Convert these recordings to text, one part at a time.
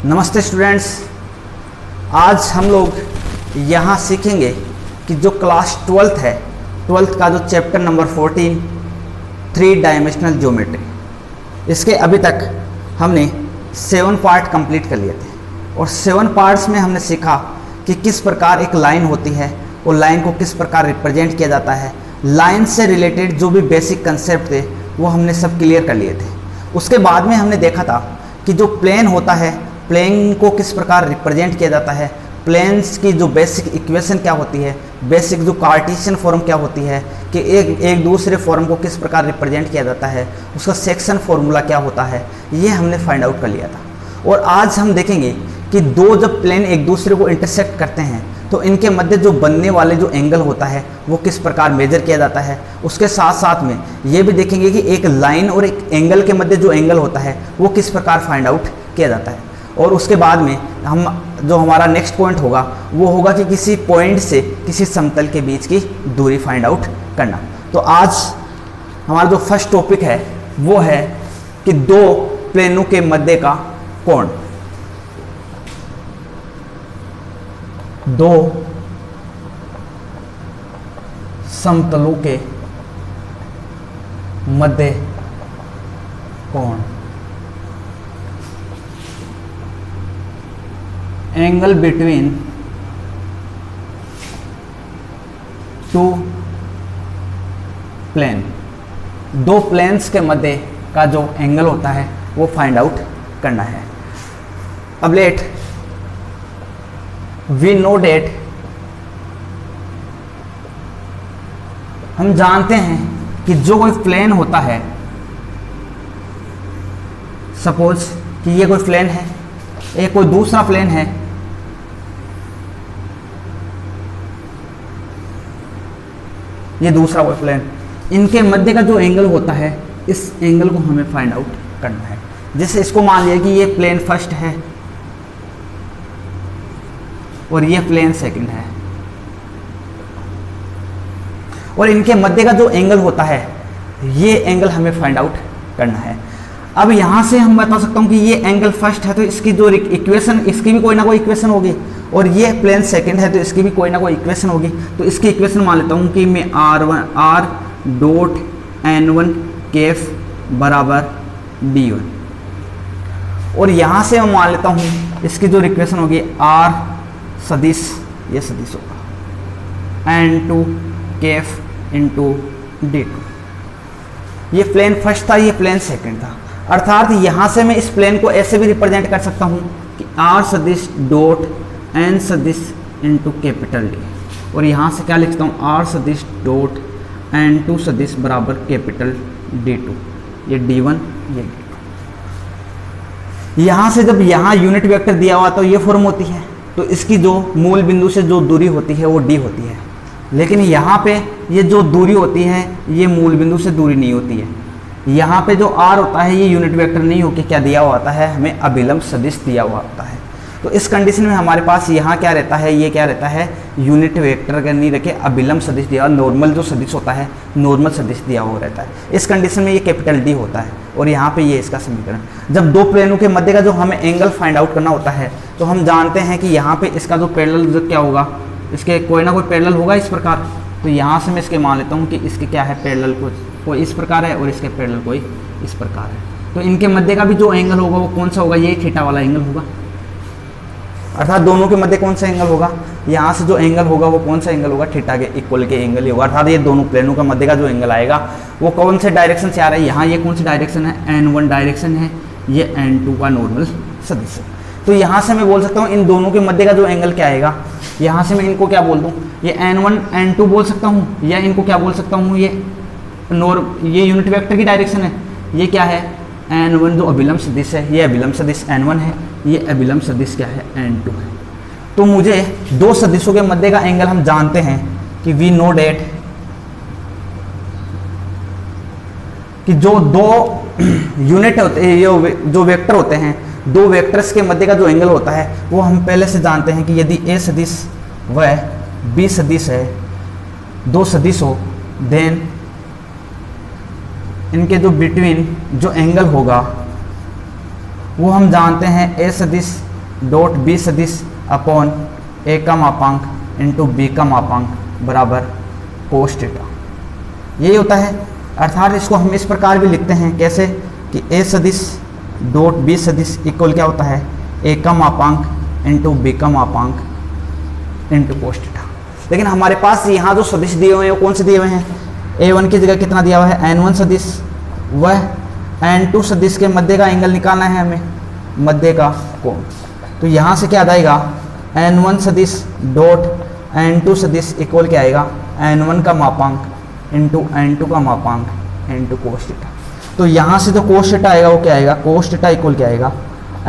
नमस्ते स्टूडेंट्स, आज हम लोग यहाँ सीखेंगे कि जो क्लास 12th है, 12th का जो चैप्टर नंबर 14 3 डायमेंशनल ज्योमेट्री, इसके अभी तक हमने 7 पार्ट कंप्लीट कर लिए थे और 7 पार्ट्स में हमने सीखा कि किस प्रकार एक लाइन होती है और लाइन को किस प्रकार रिप्रेजेंट किया जाता है। लाइन से रिलेटेड जो भी बेसिक कंसेप्ट थे वो हमने सब क्लियर कर लिए थे। उसके बाद में हमने देखा था कि जो प्लेन होता है, प्लेन को किस प्रकार रिप्रेजेंट किया जाता है, प्लेन्स की जो बेसिक इक्वेशन क्या होती है, बेसिक जो कार्टेशियन फॉर्म क्या होती है, कि एक दूसरे फॉर्म को किस प्रकार रिप्रेजेंट किया जाता है, उसका सेक्शन फॉर्मूला क्या होता है, ये हमने फाइंड आउट कर लिया था। और आज हम देखेंगे कि दो जब प्लेन एक दूसरे को इंटरसेक्ट करते हैं तो इनके मध्य जो बनने वाले जो एंगल होता है वो किस प्रकार मेजर किया जाता है। उसके साथ साथ में ये भी देखेंगे कि एक लाइन और एक एंगल के मध्य जो एंगल होता है वो किस प्रकार फाइंड आउट किया जाता है। और उसके बाद में हमारा नेक्स्ट पॉइंट होगा वो होगा कि किसी पॉइंट से किसी समतल के बीच की दूरी फाइंड आउट करना। तो आज हमारा जो फर्स्ट टॉपिक है वो है कि दो प्लेनों के मध्य का कोण। दो समतलों के मध्य कोण, एंगल बिटवीन टू प्लेन, दो प्लेन्स के मध्य का जो एंगल होता है वो फाइंड आउट करना है। अब लेट वी नो डेट, हम जानते हैं कि जो कोई प्लेन होता है, सपोज कि ये कोई प्लेन है, एक कोई दूसरा प्लेन है, ये दूसरा कोई प्लेन, इनके मध्य का जो एंगल होता है इस एंगल को हमें फाइंड आउट करना है। जैसे इसको मान लिया कि ये प्लेन फर्स्ट है और ये प्लेन सेकंड है और इनके मध्य का जो एंगल होता है ये एंगल हमें फाइंड आउट करना है। अब यहां से हम बता सकता हूं कि ये एंगल फर्स्ट है तो इसकी जो इक्वेशन, इसकी भी कोई ना कोई इक्वेशन होगी, और ये प्लेन सेकंड है तो इसकी भी कोई ना कोई इक्वेशन होगी। तो इसकी इक्वेशन मान लेता हूं कि मैं आर डॉट N1 केफ बराबर D1, और यहां से मैं मान लेता हूं इसकी जो इक्वेशन होगी आर सदिश, ये सदिश होगा N2 केफ इंटू D2। ये प्लेन फर्स्ट था, ये प्लेन सेकंड था, अर्थात यहां से मैं इस प्लेन को ऐसे भी रिप्रेजेंट कर सकता हूं कि आर सदिश डॉट N सदिश इंटू कैपिटल D, और यहां से क्या लिखता हूं आर सदिश डॉट N2 सदिश बराबर कैपिटल D2, ये D1 ये D2। यहां से जब यहां यूनिट वेक्टर दिया हुआ तो ये फॉर्म होती है, तो इसकी जो मूल बिंदु से जो दूरी होती है वो D होती है। लेकिन यहाँ पे ये जो दूरी होती है ये मूल बिंदु से दूरी नहीं होती है। यहाँ पे जो R होता है ये यूनिट वेक्टर नहीं होकर क्या दिया हुआ होता है, हमें अभिलंब सदिश दिया हुआ होता है। तो इस कंडीशन में हमारे पास यहाँ क्या रहता है, ये क्या रहता है, यूनिट वेक्टर का नहीं रखे अभिलंब सदिश दिया, नॉर्मल जो सदिश होता है नॉर्मल सदिश दिया हुआ रहता है। इस कंडीशन में ये कैपिटल D होता है और यहाँ पे ये इसका समीकरण। जब दो प्लेनों के मध्य का जो हमें एंगल फाइंड आउट करना होता है तो हम जानते हैं कि यहाँ पे इसका जो पैरेलल क्या होगा, इसके कोई ना कोई पैरेलल होगा इस प्रकार। तो यहाँ से मैं इसके मान लेता हूँ कि इसके क्या है पैरेलल, कोई इस प्रकार है और इसके पैरेलल कोई इस प्रकार है। तो इनके मध्य का भी जो एंगल होगा वो कौन सा होगा, ये थीटा वाला एंगल होगा। अर्थात दोनों के मध्य कौन सा एंगल होगा, यहाँ से जो एंगल होगा वो कौन सा एंगल होगा, थीटा के इक्वल के एंगल ही होगा। अर्थात ये दोनों प्लेनों का मध्य का जो एंगल आएगा वो कौन से डायरेक्शन से आ रहा है, यहाँ ये कौन सी डायरेक्शन है, N1 डायरेक्शन है, ये N2 का नॉर्मल सदिश है। तो यहाँ से मैं बोल सकता हूँ इन दोनों के मध्य का जो एंगल क्या आएगा, यहाँ से मैं इनको क्या बोल दूँ, ये N1 N2 बोल सकता हूँ, या इनको क्या बोल सकता हूँ, ये यूनिट वेक्टर की डायरेक्शन है, ये क्या है N1 जो अभिलंब सदिश है, ये अभिलंब सदिश N1 है, ये अभिलंब सदिश क्या है N2 है। तो मुझे दो सदिशों के मध्य का एंगल हम जानते हैं कि वी नो डेट, कि जो दो यूनिट होते हैं, जो वेक्टर होते हैं, दो वेक्टर्स के मध्य का जो एंगल होता है वो हम पहले से जानते हैं कि यदि A सदिश व B सदिश है, दो सदिश हो, देन इनके जो बिटवीन जो एंगल होगा वो हम जानते हैं ए सदिश डॉट बी सदिश अपॉन ए का मापांक इंटू बी का मापांक बराबर कोस थीटा। यही होता है। अर्थात इसको हम इस प्रकार भी लिखते हैं, कैसे कि ए सदिश डॉट बी सदिश इक्वल क्या होता है, ए का मापांक इंटू बी का मापांक इंटू कोस थीटा। लेकिन हमारे पास यहाँ जो सदिश दिए हुए हैं वो कौन से दिए हुए हैं, a1 की जगह कितना दिया हुआ है n1 सदिश, वह n2 सदिश के मध्य का एंगल निकालना है हमें, मध्य का कोण। तो यहाँ से क्या आ जाएगा, n1 सदिश डॉट n2 सदिश इक्वल क्या आएगा, n1 का मापांक इंटू n2 का मापांक इंटू कोस थीटा। तो यहाँ से जो कोस थीटा आएगा वो क्या आएगा, कोस थीटा इक्वल क्या आएगा,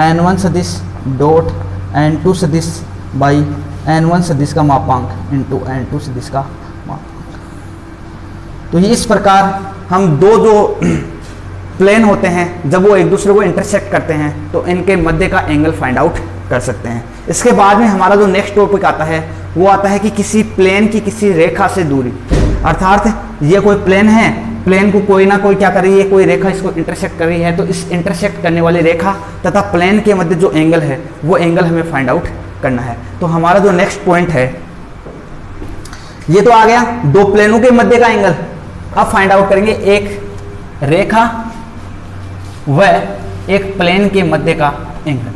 n1 सदिश डॉट n2 सदिश बाई n1 सदिश का मापांक इंटू n2 सदिश का मापांक। तो ये इस प्रकार हम दो जो प्लेन होते हैं जब वो एक दूसरे को इंटरसेक्ट करते हैं तो इनके मध्य का एंगल फाइंड आउट कर सकते हैं। इसके बाद में हमारा जो नेक्स्ट टॉपिक आता है वो आता है कि किसी प्लेन की किसी रेखा से दूरी, अर्थात ये कोई प्लेन है, प्लेन को कोई ना कोई क्या कर रही है, कोई रेखा इसको इंटरसेक्ट कर रही है, तो इस इंटरसेक्ट करने वाली रेखा तथा प्लेन के मध्य जो एंगल है वो एंगल हमें फाइंड आउट करना है। तो हमारा जो नेक्स्ट पॉइंट है, ये तो आ गया दो प्लेनों के मध्य का एंगल। अब फाइंड आउट करेंगे एक रेखा व एक प्लेन के मध्य का एंगल।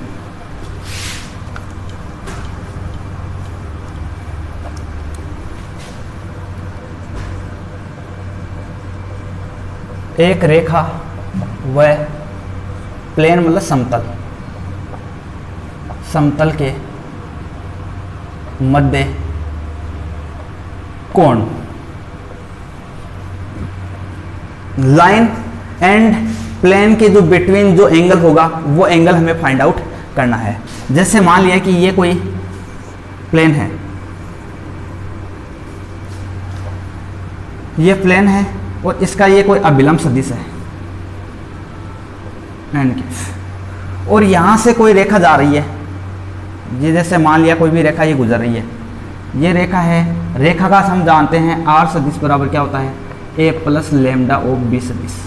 एक रेखा व प्लेन मतलब समतल, समतल के मध्य कोण, लाइन एंड प्लेन के जो बिटवीन जो एंगल होगा वो एंगल हमें फाइंड आउट करना है। जैसे मान लिया कि ये कोई प्लेन है, ये प्लेन है और इसका ये कोई अभिलंब सदिश है एन के, और यहाँ से कोई रेखा जा रही है, ये जैसे मान लिया कोई भी रेखा ये गुजर रही है, ये रेखा है, रेखा का हम जानते हैं आर सदिश बराबर क्या होता है, ए प्लस लेमडा ऑफ बी सदिश,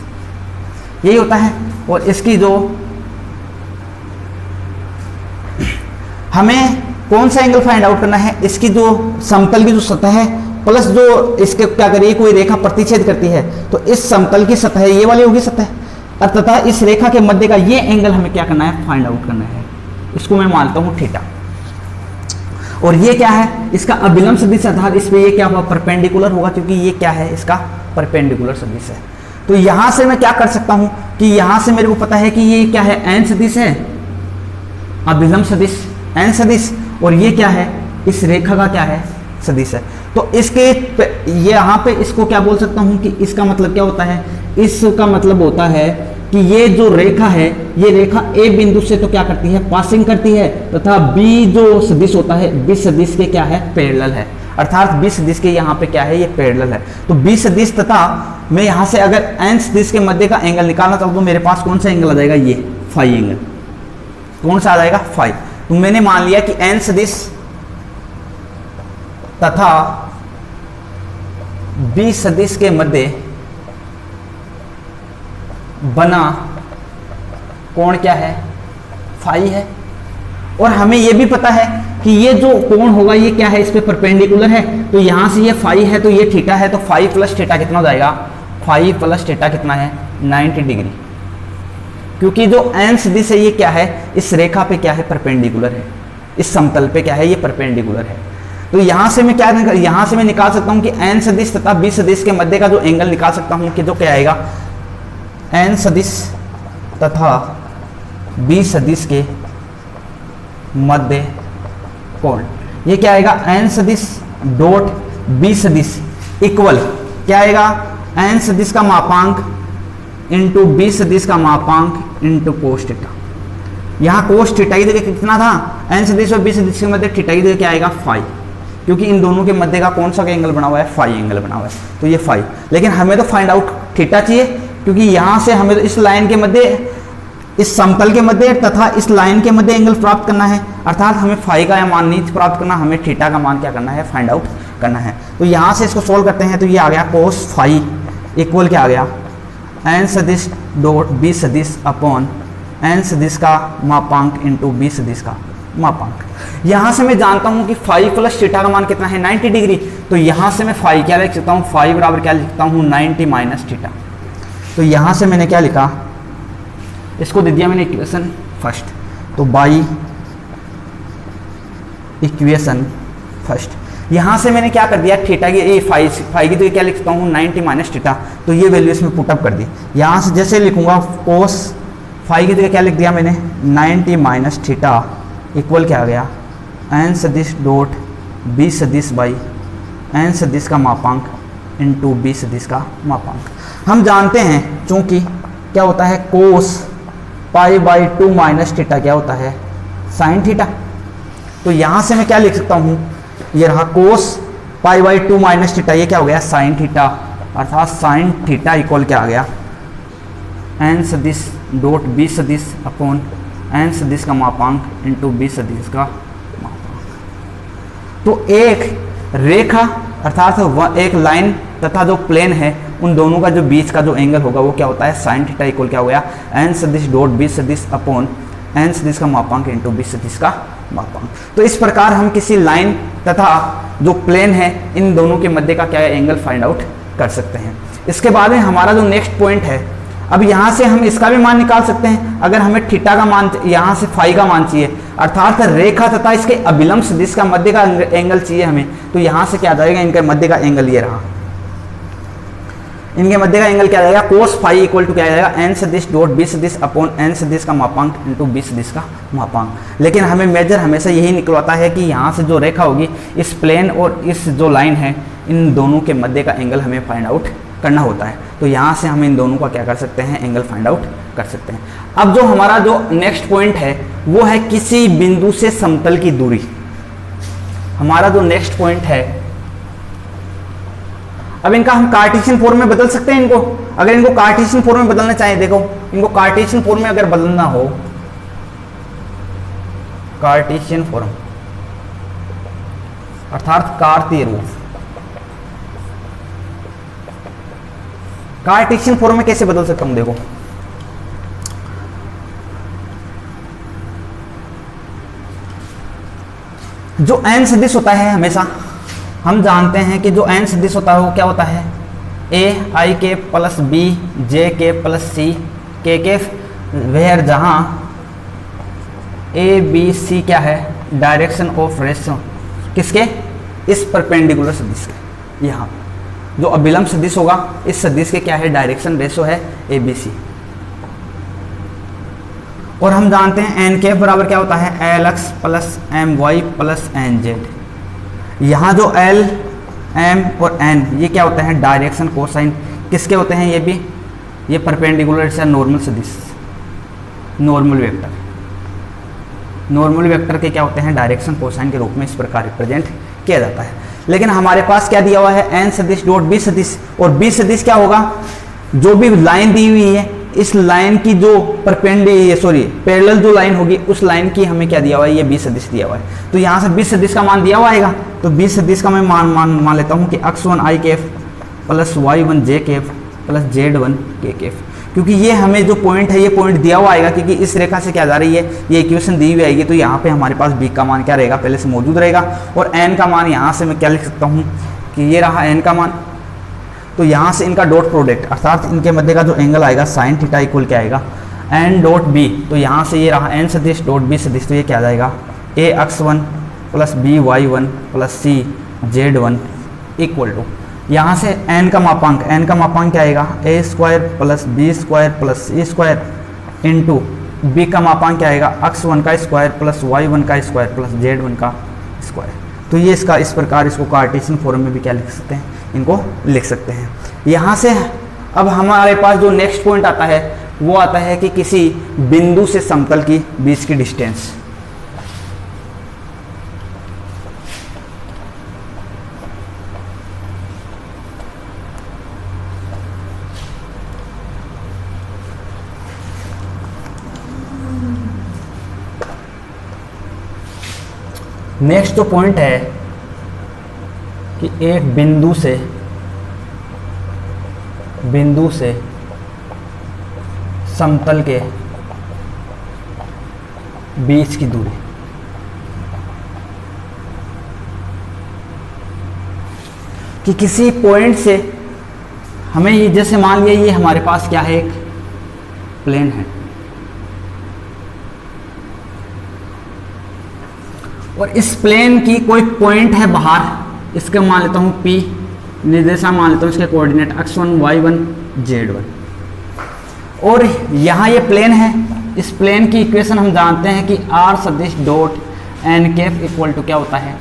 यही होता है। और इसकी जो हमें कौन सा एंगल फाइंड आउट करना है, इसकी जो समतल की जो सतह है प्लस जो इसके क्या करिए कोई रेखा प्रतिच्छेद करती है, तो इस समतल की सतह ये वाली होगी सतह, और तथा इस रेखा के मध्य का ये एंगल हमें क्या करना है, फाइंड आउट करना है। इसको मैं मानता हूं थीटा, और ये क्या है, इसका अभिलंब सदिश, अर्थात इस पे ये क्या होगा, परपेंडिकुलर होगा, क्योंकि ये क्या है, इसका परपेंडिकुलर सदिश है। तो यहां से मैं क्या कर सकता हूं कि यहां से मेरे को पता है कि ये क्या है, एन सदिश है, अभिलंब सदिश एन सदिश, और ये क्या है, इस रेखा का क्या है, सदिश है। तो इसके यहाँ पे इसको क्या बोल सकता हूं कि इसका मतलब क्या होता है, इसका मतलब होता है कि ये जो रेखा है, ये रेखा ए बिंदु से तो क्या करती है, पासिंग करती है, तथा बी जो सदिश होता है, बी सदिश के क्या है, पैरेलल है, अर्थात बी सदिश के यहाँ पे क्या है, ये पैरेलल है। तो बी सदिश तथा मैं यहाँ से अगर एन सदिश के मध्य का एंगल निकालना चाहूँ तो मेरे पास कौन सा एंगल आ जाएगा, ये फाई एंगल। कौन सा आ जाएगा, फाई। तो मैंने मान लिया कि एन सदिश तथा बी सदिश के मध्य बना कोण क्या है, फाई है। और हमें यह भी पता है कि ये जो कोण होगा ये क्या है, इस पे परपेंडिकुलर है, तो यहां से ये फाई है तो ये थीटा है, तो फाई प्लस थीटा कितना हो जाएगा, फाई प्लस थीटा कितना है, 90 डिग्री, क्योंकि जो एन सदिश है ये क्या है, इस रेखा पे क्या है, परपेंडिकुलर है, इस समतल पे क्या है, ये परपेंडिकुलर है। तो यहां से मैं क्या, यहां से मैं निकाल सकता हूं कि एन सदिश तथा बी सदिश के मध्य का जो एंगल निकाल सकता हूं कि जो क्या आएगा, एन सदिश तथा बी सदिश के मध्य कोण, ये क्या आएगा, एन सदिश डॉट बी सदिश इक्वल क्या आएगा, एन सदिश का मापांक इंटू बी सदिश का मापांक इंटू कोस थीटा। यहाँ कोस थीटा की जगह कितना था, एन सदिश और बी सदिश के मध्य थीटा की जगह क्या आएगा, फाई, क्योंकि इन दोनों के मध्य का कौन सा एंगल बना हुआ है, फाई एंगल बना हुआ है, तो ये फाई। लेकिन हमें तो फाइंड आउट थीटा चाहिए, क्योंकि यहाँ से हमें तो इस लाइन के मध्य, इस समतल के मध्य तथा इस लाइन के मध्य एंगल प्राप्त करना है, अर्थात हमें फाई का मान नहीं प्राप्त करना, हमें थीटा का मान क्या करना है, फाइंड आउट करना है। तो यहाँ से इसको सोल्व करते हैं तो ये आ गया कोस फाई इक्वल क्या आ गया, एन सदिश डॉट बी सदिश अपॉन एन सदिश का मापांक इंटू बी सदिश का मापांक। यहाँ से मैं जानता हूँ कि फाइव प्लस थीटा का मान कितना है 90 डिग्री, तो यहाँ से मैं फाइव क्या लिख सकता हूँ, फाइव बराबर क्या लिखता हूँ 90 माइनस थीटा। तो यहाँ से मैंने क्या लिखा, इसको दे दिया मैंने इक्वेशन फर्स्ट, तो बाई इक्वेशन फर्स्ट यहाँ से मैंने क्या कर दिया, थीटा की ए फाइव की तो क्या लिखता हूँ 90 माइनस थीटा, तो ये वैल्यू इसमें पुटअप कर दी। यहाँ से जैसे लिखूंगा कोस फाइव की तो क्या लिख दिया मैंने 90 माइनस थीटा इक्वल क्या आ गया एन सदिश डॉट बी सदिश बाई एन सदिश का मापांक इंटू बी सदिश का मापांक। हम जानते हैं चूंकि क्या होता है कोस पाई बाई 2 माइनस थीटा क्या होता है साइन थीटा, तो यहाँ से मैं क्या लिख सकता हूँ, ये रहा कोस पाई बाई 2 माइनस थीटा, ये क्या हो गया साइन थीटा, अर्थात साइन थीटा इक्वल क्या आ गया एन सदिश डॉट बी सदिश अपॉन एन सदिश का मापांक इंटू बी सदिश का मापांक। तो एक रेखा अर्थात एक लाइन तथा जो प्लेन है उन दोनों का जो बीच का जो एंगल होगा वो क्या होता है साइन थीटा इक्वल क्या हो गया एन सदिश डॉट बी सदिश अपॉन एन सदिश का मापांक इंटू बी सदिश का मापांक। तो इस प्रकार हम किसी लाइन तथा जो प्लेन है इन दोनों के मध्य का क्या है एंगल फाइंड आउट कर सकते हैं। इसके बाद में हमारा जो नेक्स्ट पॉइंट है, अब यहाँ से हम इसका भी मान निकाल सकते हैं। अगर हमें थीटा का मान, यहाँ से फाई का मान चाहिए अर्थात रेखा तथा इसके अभिलंब सदिश का मध्य का एंगल चाहिए हमें, तो यहाँ से क्या आ जाएगा, इनके मध्य का एंगल ये रहा, इनके मध्य का एंगल क्या आ जाएगा कोस फाई इक्वल टू क्या आ जाएगा एन सदिश डॉट बी सदिश अपॉन एन सदिश का मापांक इंटू बी सदिश का मापांक। लेकिन हमें मेजर हमेशा यही निकलवाता है कि यहाँ से जो रेखा होगी इस प्लेन और इस जो लाइन है इन दोनों के मध्य का एंगल हमें फाइंड आउट करना होता है। तो यहाँ से हम इन दोनों का क्या कर सकते हैं एंगल फाइंड आउट कर सकते हैं। अब जो हमारा जो नेक्स्ट पॉइंट है वो है किसी बिंदु से समतल की दूरी। हमारा जो नेक्स्ट पॉइंट है, अब इनका हम कार्टेशियन फॉर्म में बदल सकते हैं इनको। अगर इनको कार्टेशियन फॉर्म में बदलना चाहें, देखो इनको कार्टेशियन फॉर्म में अगर बदलना हो, कार्टेशियन फॉर्म अर्थात कार्तीय रूप, कार्टेशियन फॉर्म में कैसे बदल सकता हूं, देखो जो एन सदिश होता है हमेशा हम जानते हैं कि जो एन सदिश होता है वो क्या होता है ए आई के प्लस बी जे के प्लस सी के वेयर जहां ए बी सी क्या है डायरेक्शन ऑफ रेशो किसके, इस परपेंडिकुलर सदिश के। यहाँ जो अभिलंब सदिश होगा इस सदिश के क्या है डायरेक्शन रेशो है ए बी सी। और हम जानते हैं एन के बराबर क्या होता है L X plus M Y plus N Z. यहाँ जो एल एम और एन ये क्या होते हैं डायरेक्शन कोसाइन किसके होते हैं, ये भी ये परपेंडिकुलर से नॉर्मल सदिश, नॉर्मल वेक्टर, नॉर्मल वेक्टर के क्या होते हैं डायरेक्शन कोसाइन के रूप में इस प्रकार रिप्रेजेंट किया जाता है। लेकिन हमारे पास क्या दिया हुआ है एन सदिश डॉट बी सदिश, और बी सदिश क्या होगा, जो भी लाइन दी हुई है इस लाइन की जो पैरेलल जो लाइन होगी उस लाइन की हमें क्या दिया हुआ है, ये बी सदिश दिया हुआ है। तो यहाँ से बी सदिश का मान दिया हुआ आएगा, तो बी सदिश का मैं मान लेता हूँ कि x1 आई केफ प्लस y1 जे केफ प्लस z1 के केफ, क्योंकि ये हमें जो पॉइंट है ये पॉइंट दिया हुआ आएगा, क्योंकि इस रेखा से क्या जा रही है ये इक्वेशन दी हुई आएगी। तो यहाँ पे हमारे पास b का मान क्या रहेगा पहले से मौजूद रहेगा, और n का मान यहाँ से मैं क्या लिख सकता हूँ कि ये रहा n का मान। तो यहाँ से इनका डॉट प्रोडक्ट अर्थात इनके मध्य का जो एंगल आएगा साइन थीटा इक्वल क्या आएगा एन डॉट बी। तो यहाँ से ये रहा एन सदिश डॉट बी सदिश, तो ये क्या आ जाएगा a x1 plus B y1 plus c z1 equal to यहाँ से n का मापांक क्या आएगा a square plus B square plus C square into b का मापांक क्या आएगा x1 का स्क्वायर प्लस y1 का स्क्वायर प्लस z1 का स्क्वायर। तो ये इसका इस प्रकार इसको कार्टेशियन फॉर्म में भी क्या लिख सकते हैं, इनको लिख सकते हैं। यहाँ से अब हमारे पास जो नेक्स्ट पॉइंट आता है वो आता है कि किसी बिंदु से समतल की बीच की डिस्टेंस। नेक्स्ट जो पॉइंट है कि एक बिंदु से समतल के बीच की दूरी। कि किसी पॉइंट से हमें ये, जैसे मान लिया ये हमारे पास क्या है, एक प्लेन है और इस प्लेन की कोई पॉइंट है बाहर, इसके मान लेता हूँ P, निर्देशांक मान लेता हूँ इसके कोऑर्डिनेट x1 y1 z1, और यहाँ ये प्लेन है। इस प्लेन की इक्वेशन हम जानते हैं कि r सदिश dot n cap equal to क्या होता है,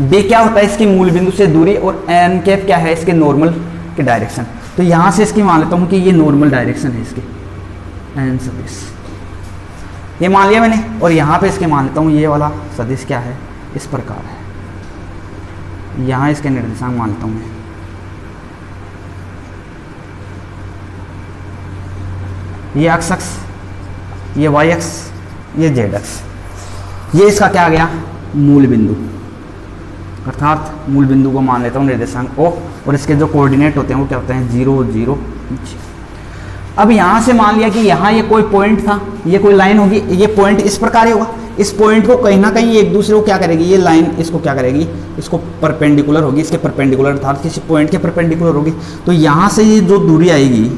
d क्या होता है, इसकी मूल बिंदु से दूरी, और n कैप क्या है, इसके नॉर्मल के डायरेक्शन। तो यहाँ से इसकी मान लेता हूँ कि ये नॉर्मल डायरेक्शन है इसकी, n सदिश ये मान लिया मैंने, और यहाँ पे इसके मान लेता हूँ ये वाला सदिश क्या है, इस प्रकार है। यहाँ इसके निर्देशांक मान लेता हूँ मैं, ये x अक्ष, ये y अक्ष, ये z अक्ष, ये इसका क्या आ गया, मूल बिंदु, अर्थात मूल बिंदु को मान लेता हूँ निर्देशांक O, और इसके जो कोऑर्डिनेट होते हैं वो क्या होते हैं, 0 0 0। अब यहाँ से मान लिया कि यहाँ ये कोई पॉइंट था, ये कोई लाइन होगी, ये पॉइंट इस प्रकार ही होगा, इस पॉइंट को कहीं ना कहीं एक दूसरे को क्या करेगी, ये लाइन इसको क्या करेगी, इसको परपेंडिकुलर होगी, इसके परपेंडिकुलर अर्थात किसी पॉइंट के परपेंडिकुलर होगी। तो यहाँ से ये जो दूरी आएगी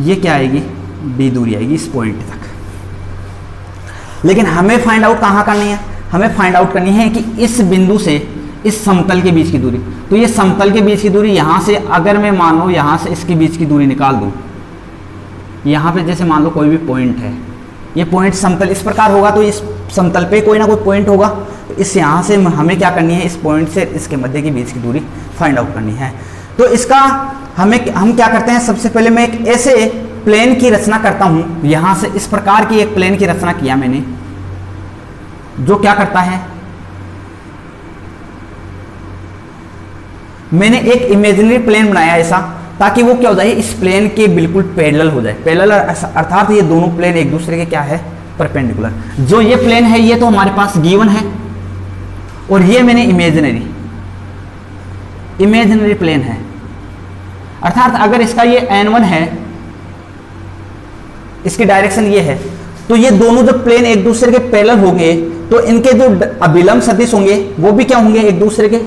ये क्या आएगी, d दूरी आएगी इस पॉइंट तक। लेकिन हमें फाइंड आउट कहाँ करनी है, हमें फाइंड आउट करनी है कि इस बिंदु से इस समतल के बीच की दूरी। तो ये समतल के बीच की दूरी यहाँ से, अगर मैं मान लो यहाँ से इसके बीच की दूरी निकाल दूँ, यहाँ पे जैसे मान लो कोई भी पॉइंट है, ये पॉइंट समतल इस प्रकार होगा, तो इस समतल पे कोई ना कोई पॉइंट होगा, तो इस यहाँ से हमें क्या करनी है, इस पॉइंट से इसके मध्य के बीच की दूरी फाइंड आउट करनी है। तो इसका हम क्या करते हैं, सबसे पहले मैं एक ऐसे प्लेन की रचना करता हूँ, यहाँ से इस प्रकार की एक प्लेन की रचना किया मैंने, जो क्या करता है, मैंने एक इमेजिनरी प्लेन बनाया ऐसा, ताकि वो क्या हो जाए, इस प्लेन के बिल्कुल पैरेलल हो जाए। पैरेलल अर्थात ये दोनों प्लेन एक दूसरे के क्या है, परपेंडिकुलर। जो ये प्लेन है ये तो हमारे पास गिवन है, और ये मैंने इमेजिनरी प्लेन है, अर्थात अगर इसका ये n1 है, इसकी डायरेक्शन ये है, तो ये दोनों जब प्लेन एक दूसरे के पैरेलल होंगे तो इनके जो अभिलंब सदिश होंगे वो भी क्या होंगे, एक दूसरे के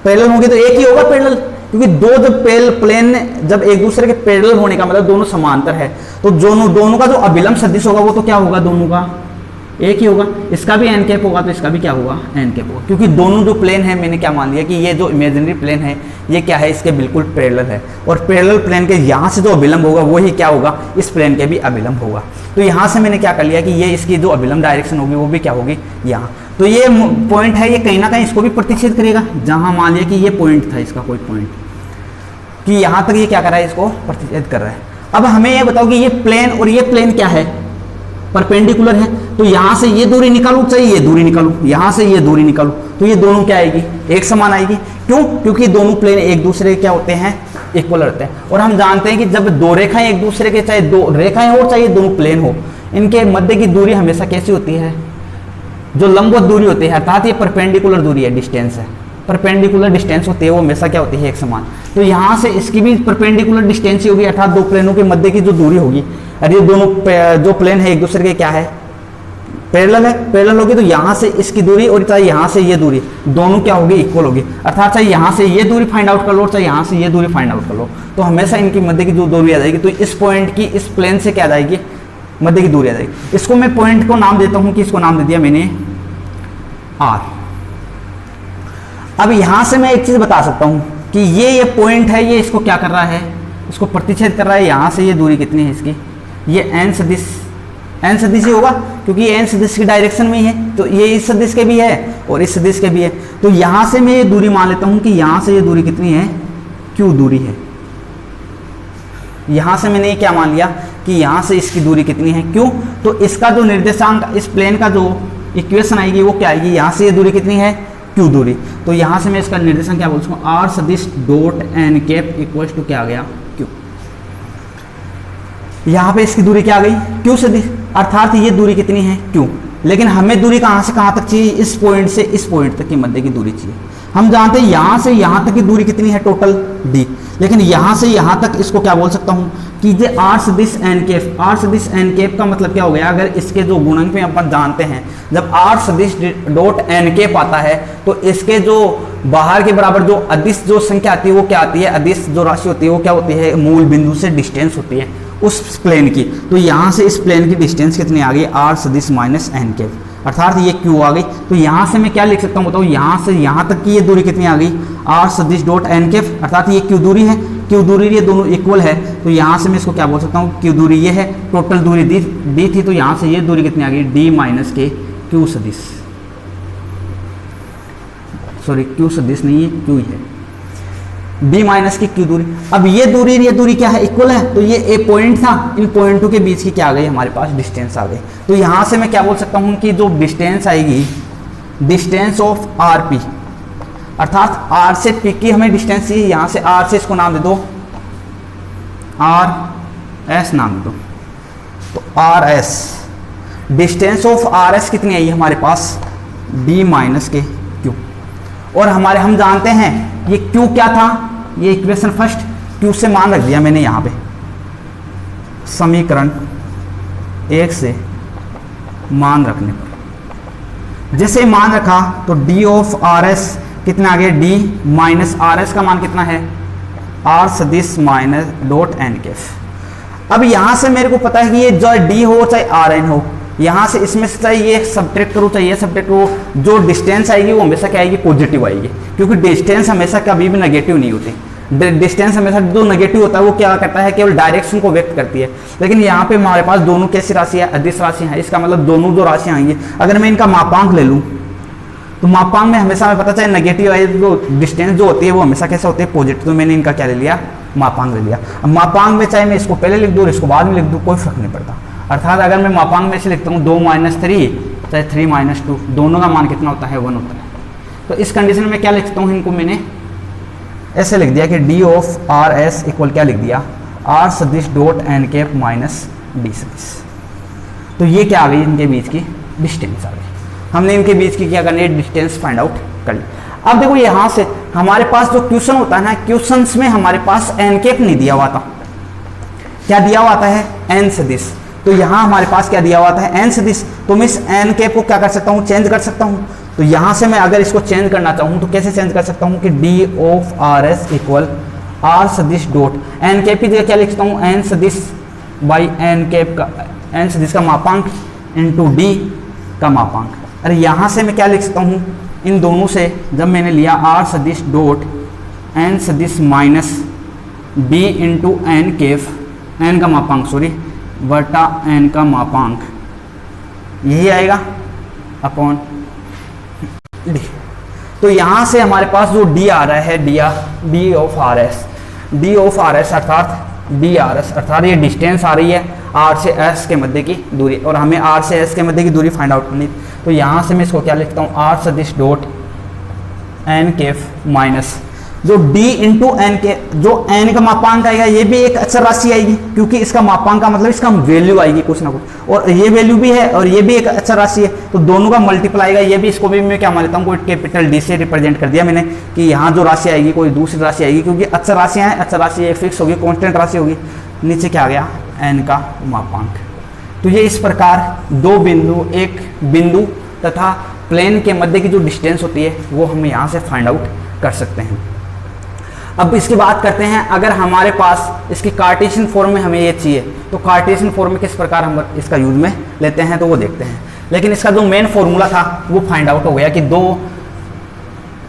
पैरेलल होंगे। तो एक ही होगा पैरेलल, क्योंकि दो जब प्लेन जब एक दूसरे के पैरेलल होने का मतलब दोनों समांतर है, तो दोनों का जो अभिलंब सदिश होगा वो तो क्या होगा, दोनों का एक ही होगा। इसका भी n कैप होगा तो इसका भी क्या होगा, n कैप होगा, क्योंकि दोनों जो प्लेन है, मैंने क्या मान लिया कि ये जो इमेजिनरी प्लेन है ये क्या है, इसके बिल्कुल पैरेलल है, और पैरेलल प्लेन के यहाँ से जो अभिलंब होगा वही क्या होगा, इस प्लेन के भी अभिलंब होगा। तो यहाँ से मैंने क्या कर लिया कि ये इसकी जो अभिलंब डायरेक्शन होगी वो भी क्या होगी, यहाँ। तो ये पॉइंट है, ये कहीं ना कहीं इसको भी प्रतिच्छेद करेगा, जहाँ मान लिया कि ये पॉइंट था, इसका कोई पॉइंट कि यहाँ तक ये क्या कर रहा है, इसको प्रतिच्छेद कर रहा है। अब हमें ये बताओ कि ये प्लेन और ये प्लेन क्या है, परपेंडिकुलर है। तो यहाँ से ये दूरी निकालू, चाहे ये दूरी निकालू, यहाँ से ये दूरी निकालू, तो ये दोनों क्या आएगी, एक समान आएगी। क्यों, क्योंकि दोनों प्लेन एक दूसरे के क्या होते हैं, इक्वल रहते हैं। और हम जानते हैं कि जब दो रेखाएं एक दूसरे के, चाहे दो रेखाएं हो चाहे दोनों प्लेन हो, इनके मध्य की दूरी हमेशा कैसी होती है, जो लंबवत दूरी होती है, अर्थात ये परपेंडिकुलर दूरी है, डिस्टेंस है, परपेंडिकुलर डिस्टेंस होती है, वो हमेशा क्या होती है, एक समान। तो यहाँ से इसकी भी परपेंडिकुलर डिस्टेंस ही होगी, अर्थात दो प्लेनों के मध्य की जो दूरी होगी, और ये दोनों जो प्लेन है एक दूसरे के क्या है, पैरेलल है, पैरेलल होगी। तो यहाँ से इसकी दूरी और चाहे यहाँ से ये दूरी, दोनों क्या होगी, इक्वल होगी। अर्थात चाहे यहाँ से ये दूरी फाइंड आउट कर लो, चाहे यहाँ से ये दूरी फाइंड आउट कर लो, तो हमेशा इनकी मध्य की जो दूरी आ जाएगी, तो इस पॉइंट की इस प्लेन से क्या आ जाएगी, मध्य की दूरी आ जाएगी। इसको मैं पॉइंट को नाम देता हूँ कि इसको नाम दे दिया मैंने R। अब यहाँ से मैं एक चीज बता सकता हूँ कि ये पॉइंट है, ये इसको क्या कर रहा है, इसको प्रतिच्छेद कर रहा है। यहाँ से ये दूरी कितनी है इसकी, ये n सदिश ही होगा, क्योंकि ये n सदिश की डायरेक्शन में ही है, तो ये इस सदिश के भी है और इस सदिश के भी है। तो यहाँ से मैं ये दूरी मान लेता हूँ कि यहाँ से ये दूरी कितनी है, q दूरी है। यहाँ से मैंने ये क्या मान लिया कि यहाँ से इसकी दूरी कितनी है, q। तो इसका जो निर्देशांक, इस प्लेन का जो इक्वेशन आएगी वो क्या आएगी, यहाँ से ये दूरी कितनी है, q दूरी। तो यहाँ से मैं इसका निर्देशांक क्या बोल सकता हूँ, r सदिश dot n cap equal to क्या आ गया, q। यहाँ पे इसकी दूरी क्या आ गई, q सदिश, अर्थात ये दूरी कितनी है, q। लेकिन हमें दूरी कहाँ से कहाँ तक चाहिए, इस पॉइंट से इस पॉइंट तक की मध्य की दूरी चाहिए। हम जानते हैं यहाँ से यहाँ तक की दूरी कितनी है, टोटल d। लेकिन यहाँ से यहाँ तक इसको क्या बोल सकता हूँ कि ये r सदिश n कैप। r सदिश n कैप का मतलब क्या हो गया, अगर इसके जो गुणनफल अपन जानते हैं, जब r सदिश डॉट n कैप आता है तो इसके जो बाहर के बराबर जो अदिश जो संख्या आती है वो क्या आती है, अदिश जो राशि होती है वो क्या होती है, मूल बिंदु से डिस्टेंस होती है उस प्लेन की। तो यहाँ से इस प्लेन की डिस्टेंस कितनी आ गई, आर सदिश माइनस एन कैप, अर्थात ये क्यू आ गई। तो यहाँ से मैं क्या लिख सकता हूँ बताओ, यहाँ से यहाँ तक की ये दूरी कितनी आ गई, आर सदिश डॉट एन कैप, अर्थात ये क्यू दूरी है, क्यू दूरी ये दोनों इक्वल है। तो यहाँ से मैं इसको क्या बोल सकता हूँ, क्यू दूरी ये है, टोटल दूरी डी थी, तो यहाँ से ये दूरी कितनी आ गई, डी माइनस के क्यू सदिश, सॉरी क्यू सदिश नहीं है, क्यू है, बी माइनस की क्यू दूरी। अब ये दूरी क्या है, इक्वल है। तो ये ए पॉइंट था, इन पॉइंटों के बीच की क्या आ गई हमारे पास, डिस्टेंस आ गई। तो यहाँ से मैं क्या बोल सकता हूँ कि जो डिस्टेंस आएगी, डिस्टेंस ऑफ आर पी, अर्थात आर से पी की हमें डिस्टेंस चाहिए, यहाँ से आर से इसको नाम दे दो आर एस नाम दे दो। तो R S, distance of R S कितनी आई हमारे पास, डी माइनस के क्यू। और हमारे हम जानते हैं ये क्यू क्या था, ये इक्वेशन फर्स्ट, क्यू से मान रख दिया मैंने यहाँ पे, समीकरण 1 से मान रखने पर जैसे मान रखा तो डी ऑफ आर एस कितना आ गया, डी माइनस आर एस का मान कितना है, आर सदिश माइनस डॉट एन कैफ। अब यहाँ से मेरे को पता है कि ये जो डी हो चाहे आर एन हो, यहाँ से इसमें से चाहे ये सब्ट्रैक्ट करो चाहे ये सब्ट्रैक्ट करो, जो डिस्टेंस आएगी वो हमेशा क्या आएगी, पॉजिटिव आएगी, क्योंकि डिस्टेंस हमेशा कभी भी नेगेटिव नहीं होती। डिस्टेंस हमेशा जो नेगेटिव होता है वो क्या करता है, केवल डायरेक्शन को व्यक्त करती है। लेकिन यहाँ पे हमारे पास दोनों कैसी राशि है, अदिश राशि है, इसका मतलब दोनों जो राशियाँ आएंगी, अगर मैं इनका मापांक ले लूँ तो मापांक में हमेशा हमें पता चाहे नेगेटिव आए, जो डिस्टेंस जो होती है वो हमेशा कैसे होती है, पॉजिटिव। तो मैंने इनका क्या ले लिया, मापांक ले लिया। अब मापांक में चाहे मैं इसको पहले लिख दूँ इसको बाद में लिख दूँ, कोई फर्क नहीं पड़ता। अर्थात अगर मैं मापांक में से लिखता हूँ 2 - 3 चाहे 3 - 2, दोनों का मान कितना होता है, 1 होता है। तो इस कंडीशन में क्या लिखता हूँ, इनको मैंने ऐसे लिख दिया कि D of R S equal क्या लिख दिया, आर सदिश dot N cap minus D सदिश। तो ये क्या आ गई, इनके बीच की डिस्टेंस आ गई। हमने इनके बीच की क्या करनी है, डिस्टेंस फाइंड आउट कर ली। अब देखो यहाँ से हमारे पास जो क्वेश्चन होता है ना, क्वेश्चंस में हमारे पास एन कैप नहीं दिया हुआ था, क्या दिया हुआ आता है, एन सदिश। तो यहाँ हमारे पास क्या दिया हुआ था, एन सदिश। तो मैं इस एन कैप को क्या कर सकता हूँ, चेंज कर सकता हूँ। तो यहाँ से मैं अगर इसको चेंज करना चाहूँ तो कैसे चेंज कर सकता हूँ कि D of R S equal R सदिश डॉट एन कैप की जगह क्या लिख सकता हूँ, एन सदिश बाई एन कैप का, एन सदिश का मापांक इंटू डी का मापांक। अरे यहाँ से मैं क्या लिख सकता हूँ, इन दोनों से जब मैंने लिया आर सदिश डॉट एन सदिश minus D into N cap, N का मापांक सॉरी बटा एन का मापांक, यही आएगा अपॉन डी। तो यहाँ से हमारे पास जो डी आ रहा है, D of R S, D of R S अर्थात डी आर एस, अर्थात ये डिस्टेंस आ रही है आर से एस के मध्य की दूरी, और हमें आर से एस के मध्य की दूरी फाइंड आउट करनी। तो यहाँ से मैं इसको क्या लिखता हूँ, आर सदिश डॉट एन कैफ माइनस जो डी इंटू एन के, जो एन का मापांक आएगा ये भी एक अचर राशि आएगी, क्योंकि इसका मापांक का मतलब इसका वैल्यू आएगी कुछ ना कुछ, और ये वैल्यू भी है और ये भी एक अचर राशि है, तो दोनों का मल्टीपल आएगा। ये भी, इसको भी मैं क्या मान लेता हूँ, कोई कैपिटल डी से रिप्रेजेंट कर दिया मैंने कि यहाँ जो राशि आएगी कोई दूसरी राशि आएगी, क्योंकि अचर राशियाँ हैं, अचर राशि एक फिक्स होगी, कॉन्स्टेंट राशि होगी। नीचे क्या आ गया, एन का मापांक। तो ये इस प्रकार दो बिंदु, एक बिंदु तथा प्लेन के मध्य की जो डिस्टेंस होती है वो हम यहाँ से फाइंड आउट कर सकते हैं। अब इसकी बात करते हैं, अगर हमारे पास इसकी कार्टेशियन फॉर्म में हमें ये चाहिए तो कार्टेशियन फॉर्म में किस प्रकार हम इसका यूज में लेते हैं तो वो देखते हैं। लेकिन इसका जो मेन फॉर्मूला था वो फाइंड आउट हो गया कि दो,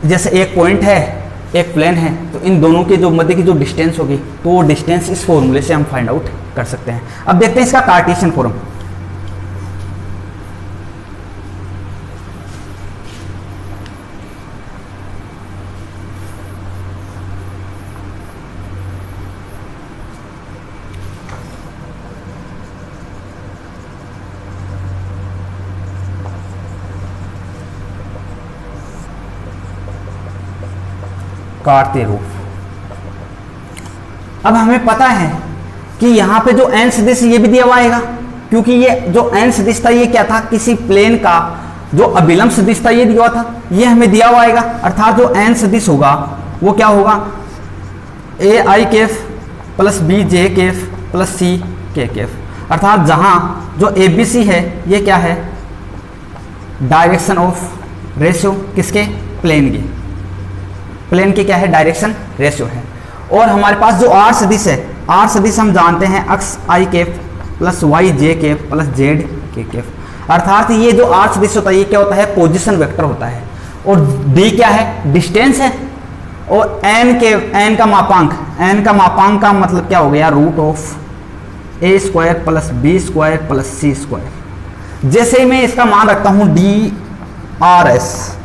जैसे एक पॉइंट है एक प्लेन है, तो इन दोनों के जो मध्य की जो डिस्टेंस होगी तो वो डिस्टेंस इस फॉर्मूले से हम फाइंड आउट कर सकते हैं। अब देखते हैं इसका कार्टेशियन फॉर्म। काटते रूप। अब हमें पता है कि यहाँ पे जो एन सदिश ये भी दिया हुआ आएगा, क्योंकि ये जो एन सदिश था ये क्या था, किसी प्लेन का जो अभिलंब सदिश था ये दिया हुआ था, ये हमें दिया हुआ आएगा। अर्थात जो एन सदिश होगा वो क्या होगा, ए आई केफ प्लस बी जे केफ प्लस सी के केफ। अर्थात जहाँ जो ए बी सी है ये क्या है, डायरेक्शन ऑफ रेशियो किसके, प्लेन की। प्लेन की क्या है, डायरेक्शन रेशियो है। और हमारे पास जो आर सदिश है, आर सदिश हम जानते हैं एक्स आई कैप प्लस वाई जे कैप प्लस जेड के कैप, अर्थात ये जो आर सदिश होता है ये क्या होता है, पोजीशन वेक्टर होता है। और डी क्या है, डिस्टेंस है। और एन का मापांक का मतलब क्या हो गया, root of A square plus B square plus C square. जैसे ही मैं इसका मान रखता हूं डी आर एस,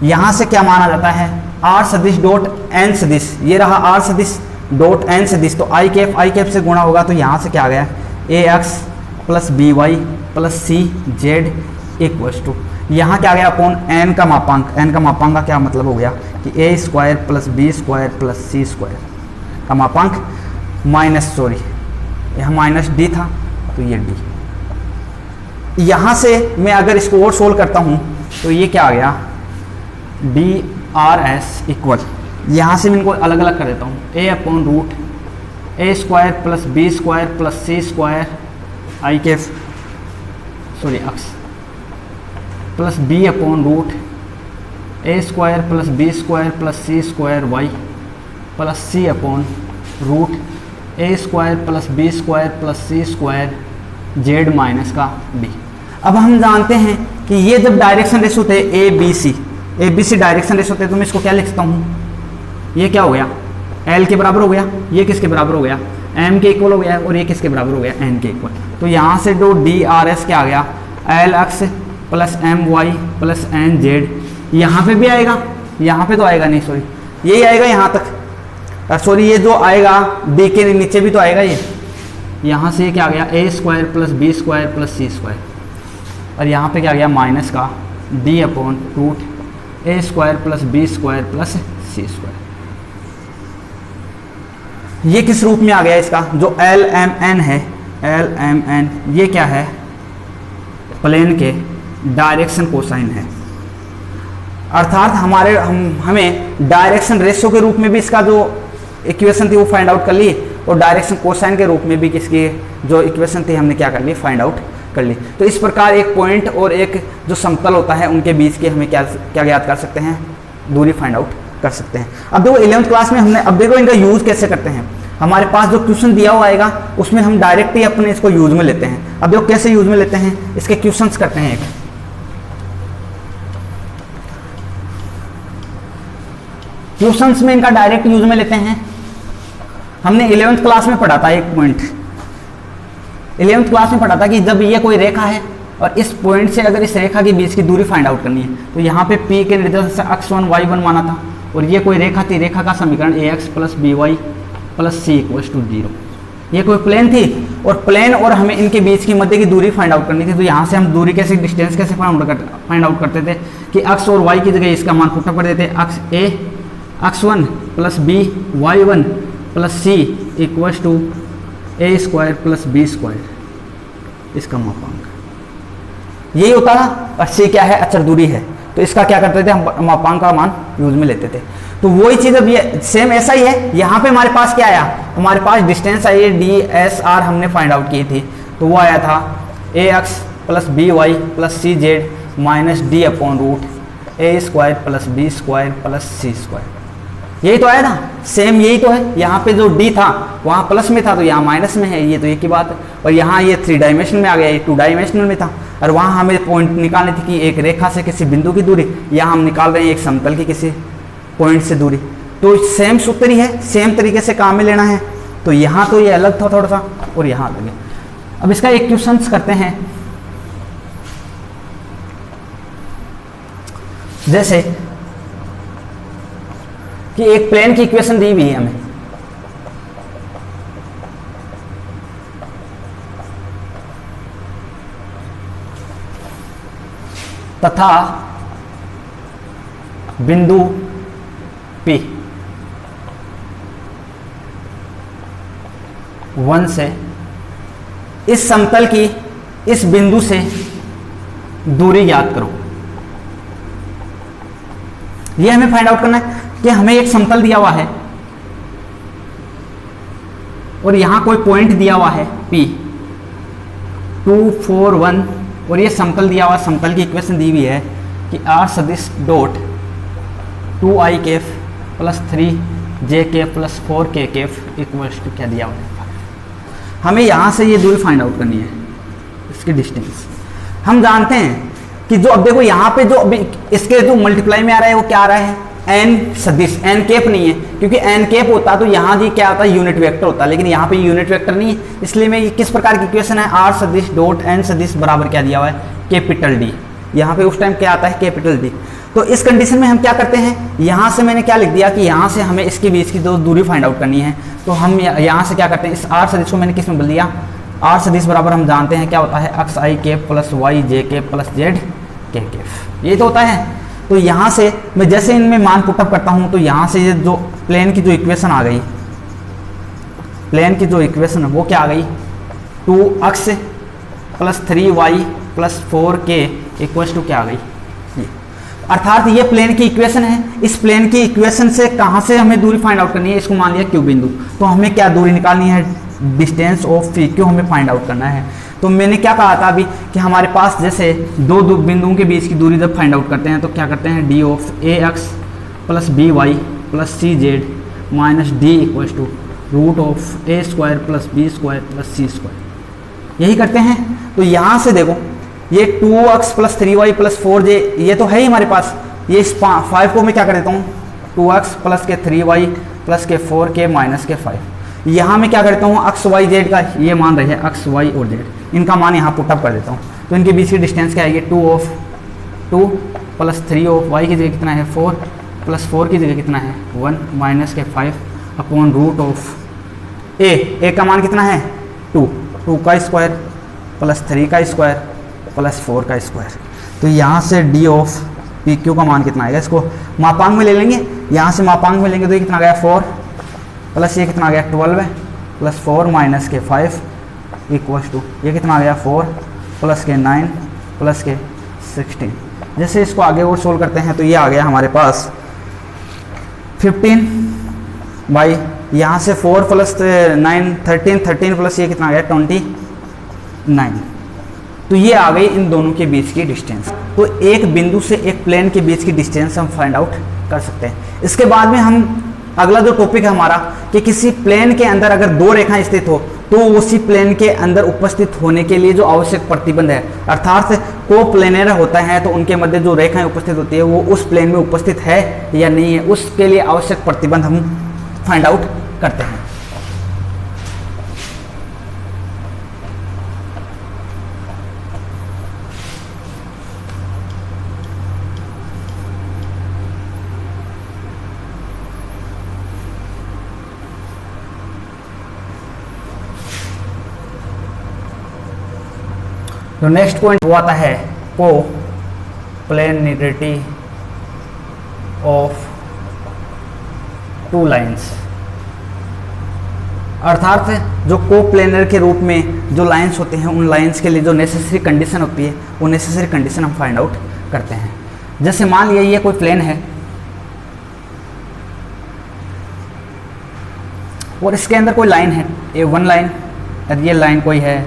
यहां से क्या माना जाता है, आर सदिश डॉट एन सदिश, ये रहा आर सदिश डॉट एन सदिश, तो आई कैप से गुणा होगा, तो यहां से क्या आ गया, a x plus B Y plus C z equals to, यहाँ क्या आ गया अपॉन एन का मापांक का क्या मतलब हो गया कि a square plus B square plus C square का मापांक माइनस, सॉरी यहाँ माइनस डी था तो ये डी। यहाँ से मैं अगर इसको और सोल्व करता हूँ तो ये क्या आ गया, डी आर एस इक्वल, यहाँ से मैं इनको अलग अलग कर देता हूँ, a upon root a square plus B square plus C square i cap, sorry x plus b upon root a square plus B square plus C square y plus c upon root a square plus B square plus C square z minus का d. अब हम जानते हैं कि ये जब direction ratio थे A B C direction ratio थे, तो मैं इसको क्या लिख सकता हूँ, ये क्या हो गया, एल के बराबर हो गया, ये किसके बराबर हो गया, एम के इक्वल हो गया, और ये किसके बराबर हो गया, एन के इक्वल। तो यहाँ से जो डी आर एस क्या आ गया, L X plus M Y plus N Z, यहाँ पे भी आएगा, यहाँ पे तो आएगा नहीं, सॉरी यही आएगा यहाँ तक, सॉरी ये जो आएगा डी के नीचे भी तो आएगा ये, यहाँ से क्या आ गया, a square plus B square plus C square, और यहाँ पे क्या आ गया माइनस का d upon root a square plus B square plus C square. ये किस रूप में आ गया इसका, जो एल एम एन है, एल एम एन ये क्या है, प्लेन के डायरेक्शन कोसाइन है, अर्थात हमें डायरेक्शन रेशियो के रूप में भी इसका जो इक्वेशन थी वो फाइंड आउट कर ली, और डायरेक्शन कोसाइन के रूप में भी किसकी जो इक्वेशन थी हमने क्या कर ली, फाइंड आउट कर ली। तो इस प्रकार एक पॉइंट और एक जो समतल होता है उनके बीच के हमें क्या ज्ञात कर सकते हैं, दूरी फाइंड आउट कर सकते हैं। अब देखो 11th क्लास में हमने, अब देखो इनका यूज कैसे करते हैं, हमारे पास जो क्वेश्चन दिया हुआ आएगा उसमें हम डायरेक्ट ही अपने इसको यूज में लेते हैं। अब देखो कैसे यूज में लेते हैं, इसके क्वेश्चंस करते हैं। एक क्वेश्चंस में इनका डायरेक्ट यूज में लेते हैं। हमने 11th क्लास में पढ़ा था, एक पॉइंट 11th क्लास में पढ़ा था कि जब ये कोई रेखा है और इस पॉइंट से अगर इस रेखा के बीच की दूरी फाइंड आउट करनी है, तो यहाँ पे P के निर्देशांक से x1 y1 माना था, और ये कोई रेखा थी, रेखा का समीकरण ax plus B Y plus C equals to 0। ये कोई प्लेन थी, और प्लेन और हमें इनके बीच की मध्य की दूरी फाइंड आउट करनी थी। तो यहाँ से हम दूरी कैसे, डिस्टेंस कैसे फाइंड आउट करते थे कि x और y की जगह इसका मान पुटअप कर देते, x1 plus B y1 plus C equals to A square plus B square, इसका मापांक यही होता था। और सी क्या है, अचर दूरी है, तो इसका क्या करते थे, हम मापांक का मान यूज में लेते थे। तो वही चीज अब ये सेम ऐसा ही है, यहाँ पे हमारे पास क्या आया, हमारे पास डिस्टेंस आई है डी एस आर, हमने फाइंड आउट की थी, तो वो आया था a x plus B Y plus C z minus d upon root a square plus B square plus C square. यही तो आया था, सेम यही तो है। यहाँ पे जो डी था वहाँ प्लस में था, तो यहाँ माइनस में है, ये तो एक ही बात है। और यहाँ ये 3 डायमेंशनल में आ गया, ये 2 डायमेंशनल में था, और वहाँ हमें पॉइंट निकालनी थी कि एक रेखा से किसी बिंदु की दूरी, यहाँ हम निकाल रहे हैं एक समतल की किसी पॉइंट से दूरी। तो सेम सूत्र ही है, सेम तरीके से काम में लेना है। तो यहाँ तो ये अलग था थोड़ा सा, और यहाँ अलग है। अब इसका एक क्वेश्चन करते हैं, जैसे कि एक प्लेन की इक्वेशन दी हुई है हमें, तथा बिंदु P 1 से इस समतल की इस बिंदु से दूरी ज्ञात करो। ये हमें फाइंड आउट करना है कि हमें एक समतल दिया हुआ है और यहां कोई पॉइंट दिया हुआ है P 2 4 1, और ये समतल दिया हुआ, समतल की इक्वेशन दी हुई है कि r सदिश dot 2i cap plus 3JK plus 4KK equals to क्या दिया हुआ है। हमें यहाँ से ये दूरी फाइंड आउट करनी है, इसकी डिस्टेंस। हम जानते हैं कि जो अब देखो यहाँ पे जो अभी इसके जो मल्टीप्लाई में आ रहा है वो क्या आ रहा है, एन सदिश, एन कैप नहीं है, क्योंकि एन कैप होता तो यहाँ जी क्या होता है, यूनिट वेक्टर होता, लेकिन यहाँ पे यूनिट वेक्टर नहीं है। इसलिए मैं ये किस प्रकार की इक्वेशन है, आर सदिश डॉट एन सदिश बराबर क्या दिया हुआ है, कैपिटल डी। यहाँ पे उस टाइम क्या आता है, कैपिटल डी। तो इस कंडीशन में हम क्या करते हैं, यहाँ से मैंने क्या लिख दिया कि यहाँ से हमें इसके बीच की जो दूरी फाइंड आउट करनी है, तो हम यहाँ से क्या करते हैं, इस आर सदिश को मैंने किस में बदल दिया, आर सदिश बराबर हम जानते हैं क्या होता है, एक्स आई कैप प्लस वाई जे कैप प्लस जेड के कैप, ये तो होता है। तो यहाँ से मैं जैसे इनमें मान पुटअप करता हूँ तो यहाँ से ये जो प्लेन की जो इक्वेशन आ गई, प्लेन की जो इक्वेशन है वो क्या आ गई, 2x plus 3y plus 4k equals to क्या आ गई, ये। अर्थात ये प्लेन की इक्वेशन है। इस प्लेन की इक्वेशन से कहाँ से हमें दूरी फाइंड आउट करनी है, इसको मान लिया क्यू बिंदु, तो हमें क्या दूरी निकालनी है, डिस्टेंस ऑफ पी क्यू हमें फाइंड आउट करना है। तो मैंने क्या कहा था अभी कि हमारे पास जैसे दो बिंदुओं के बीच की दूरी जब फाइंड आउट करते हैं तो क्या करते हैं, D of A x plus B Y plus C z minus D equals to root of A square plus B square plus C square, यही करते हैं। तो यहाँ से देखो ये 2x plus 3y plus 4j ये तो है ही हमारे पास, ये इस 5 को मैं क्या कर देता हूँ, 2x प्लस के 3y प्लस के 4k माइनस के 5, यहाँ मैं क्या करता हूँ, एक्स वाई जेड का ये मान रही है, एक्स वाई और जेड, इनका मान यहाँ पुटअप कर देता हूँ। तो इनके बीच की डिस्टेंस क्या आएगी, 2 प्लस 3 ऑफ वाई की जगह कितना है 4 प्लस 4 की जगह कितना है 1 माइनस के 5 अपॉन रूट ऑफ ए का मान कितना है 2 का स्क्वायर प्लस 3 का स्क्वायर प्लस 4 का स्क्वायर। तो यहाँ से डी ऑफ पी क्यू का मान कितना आएगा, इसको मापांक में ले लेंगे, यहाँ से मापांक में लेंगे तो ये कितना आ गया 4 प्लस ये कितना आ गया 12 प्लस 4 माइनस के 5 इक्वल्स टू ये कितना आ गया 4 प्लस के 9 प्लस के 16। जैसे इसको आगे और सोल्व करते हैं तो ये आ गया हमारे पास 15 बाई यहाँ से 4 प्लस 9 13 प्लस ये कितना आ गया 29। तो ये आ गई इन दोनों के बीच की डिस्टेंस। तो एक बिंदु से एक प्लेन के बीच की डिस्टेंस हम फाइंड आउट कर सकते हैं। इसके बाद में हम अगला जो टॉपिक है हमारा कि किसी प्लेन के अंदर अगर दो रेखाएं स्थित हो तो उसी प्लेन के अंदर उपस्थित होने के लिए जो आवश्यक प्रतिबंध है, अर्थात कोप्लेनर होता है तो उनके मध्य जो रेखाएं उपस्थित होती है वो उस प्लेन में उपस्थित है या नहीं है, उसके लिए आवश्यक प्रतिबंध हम फाइंड आउट करते हैं। तो नेक्स्ट पॉइंट वो आता है कोप्लेनरिटी ऑफ टू लाइंस, अर्थात जो कोप्लेनर के रूप में जो लाइंस होते हैं उन लाइंस के लिए जो नेसेसरी कंडीशन होती है वो नेसेसरी कंडीशन हम फाइंड आउट करते हैं। जैसे मान लिया ये कोई प्लेन है और इसके अंदर कोई लाइन है, ये वन लाइन, और ये लाइन कोई है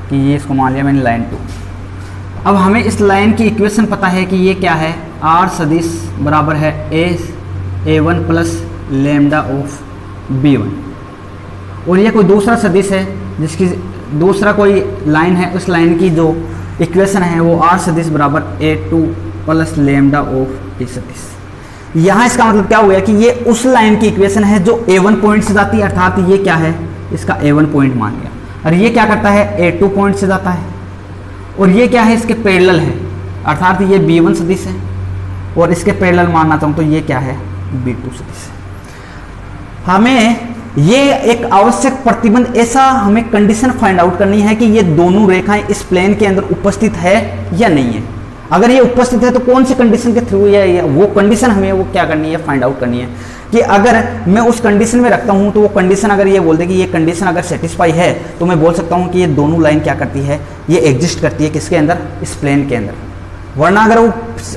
कि ये इसको मान लिया मैंने लाइन 2। अब हमें इस लाइन की इक्वेशन पता है कि ये क्या है, आर सदिश बराबर है a1 plus lambda of b1, और ये कोई दूसरा सदिश है जिसकी दूसरा कोई लाइन है, उस लाइन की जो इक्वेशन है वो आर सदिश बराबर a2 plus lambda of b सदिश। यहाँ इसका मतलब क्या हो गया कि ये उस लाइन की इक्वेशन है जो a1 पॉइंट से जाती है, अर्थात ये क्या है, इसका a1 पॉइंट मान लिया, और ये क्या करता है a2 पॉइंट से जाता है, और ये क्या है इसके पैरेलल है, अर्थात ये b1 सदिश है, और इसके पैरेलल मानना चाहूँ तो ये क्या है b2 सदिश है। हमें ये एक आवश्यक प्रतिबंध, ऐसा हमें कंडीशन फाइंड आउट करनी है कि ये दोनों रेखाएं इस प्लेन के अंदर उपस्थित है या नहीं है। अगर ये उपस्थित है तो कौन सी कंडीशन के थ्रू है, वो कंडीशन हमें वो क्या करनी है, फाइंड आउट करनी है। कि अगर मैं उस कंडीशन में रखता हूं तो वो कंडीशन अगर ये बोल दे कि ये कंडीशन अगर सेटिस्फाई है तो मैं बोल सकता हूं कि ये दोनों लाइन क्या करती है, ये एग्जिस्ट करती है किसके अंदर, इस प्लेन के अंदर। वरना अगर वो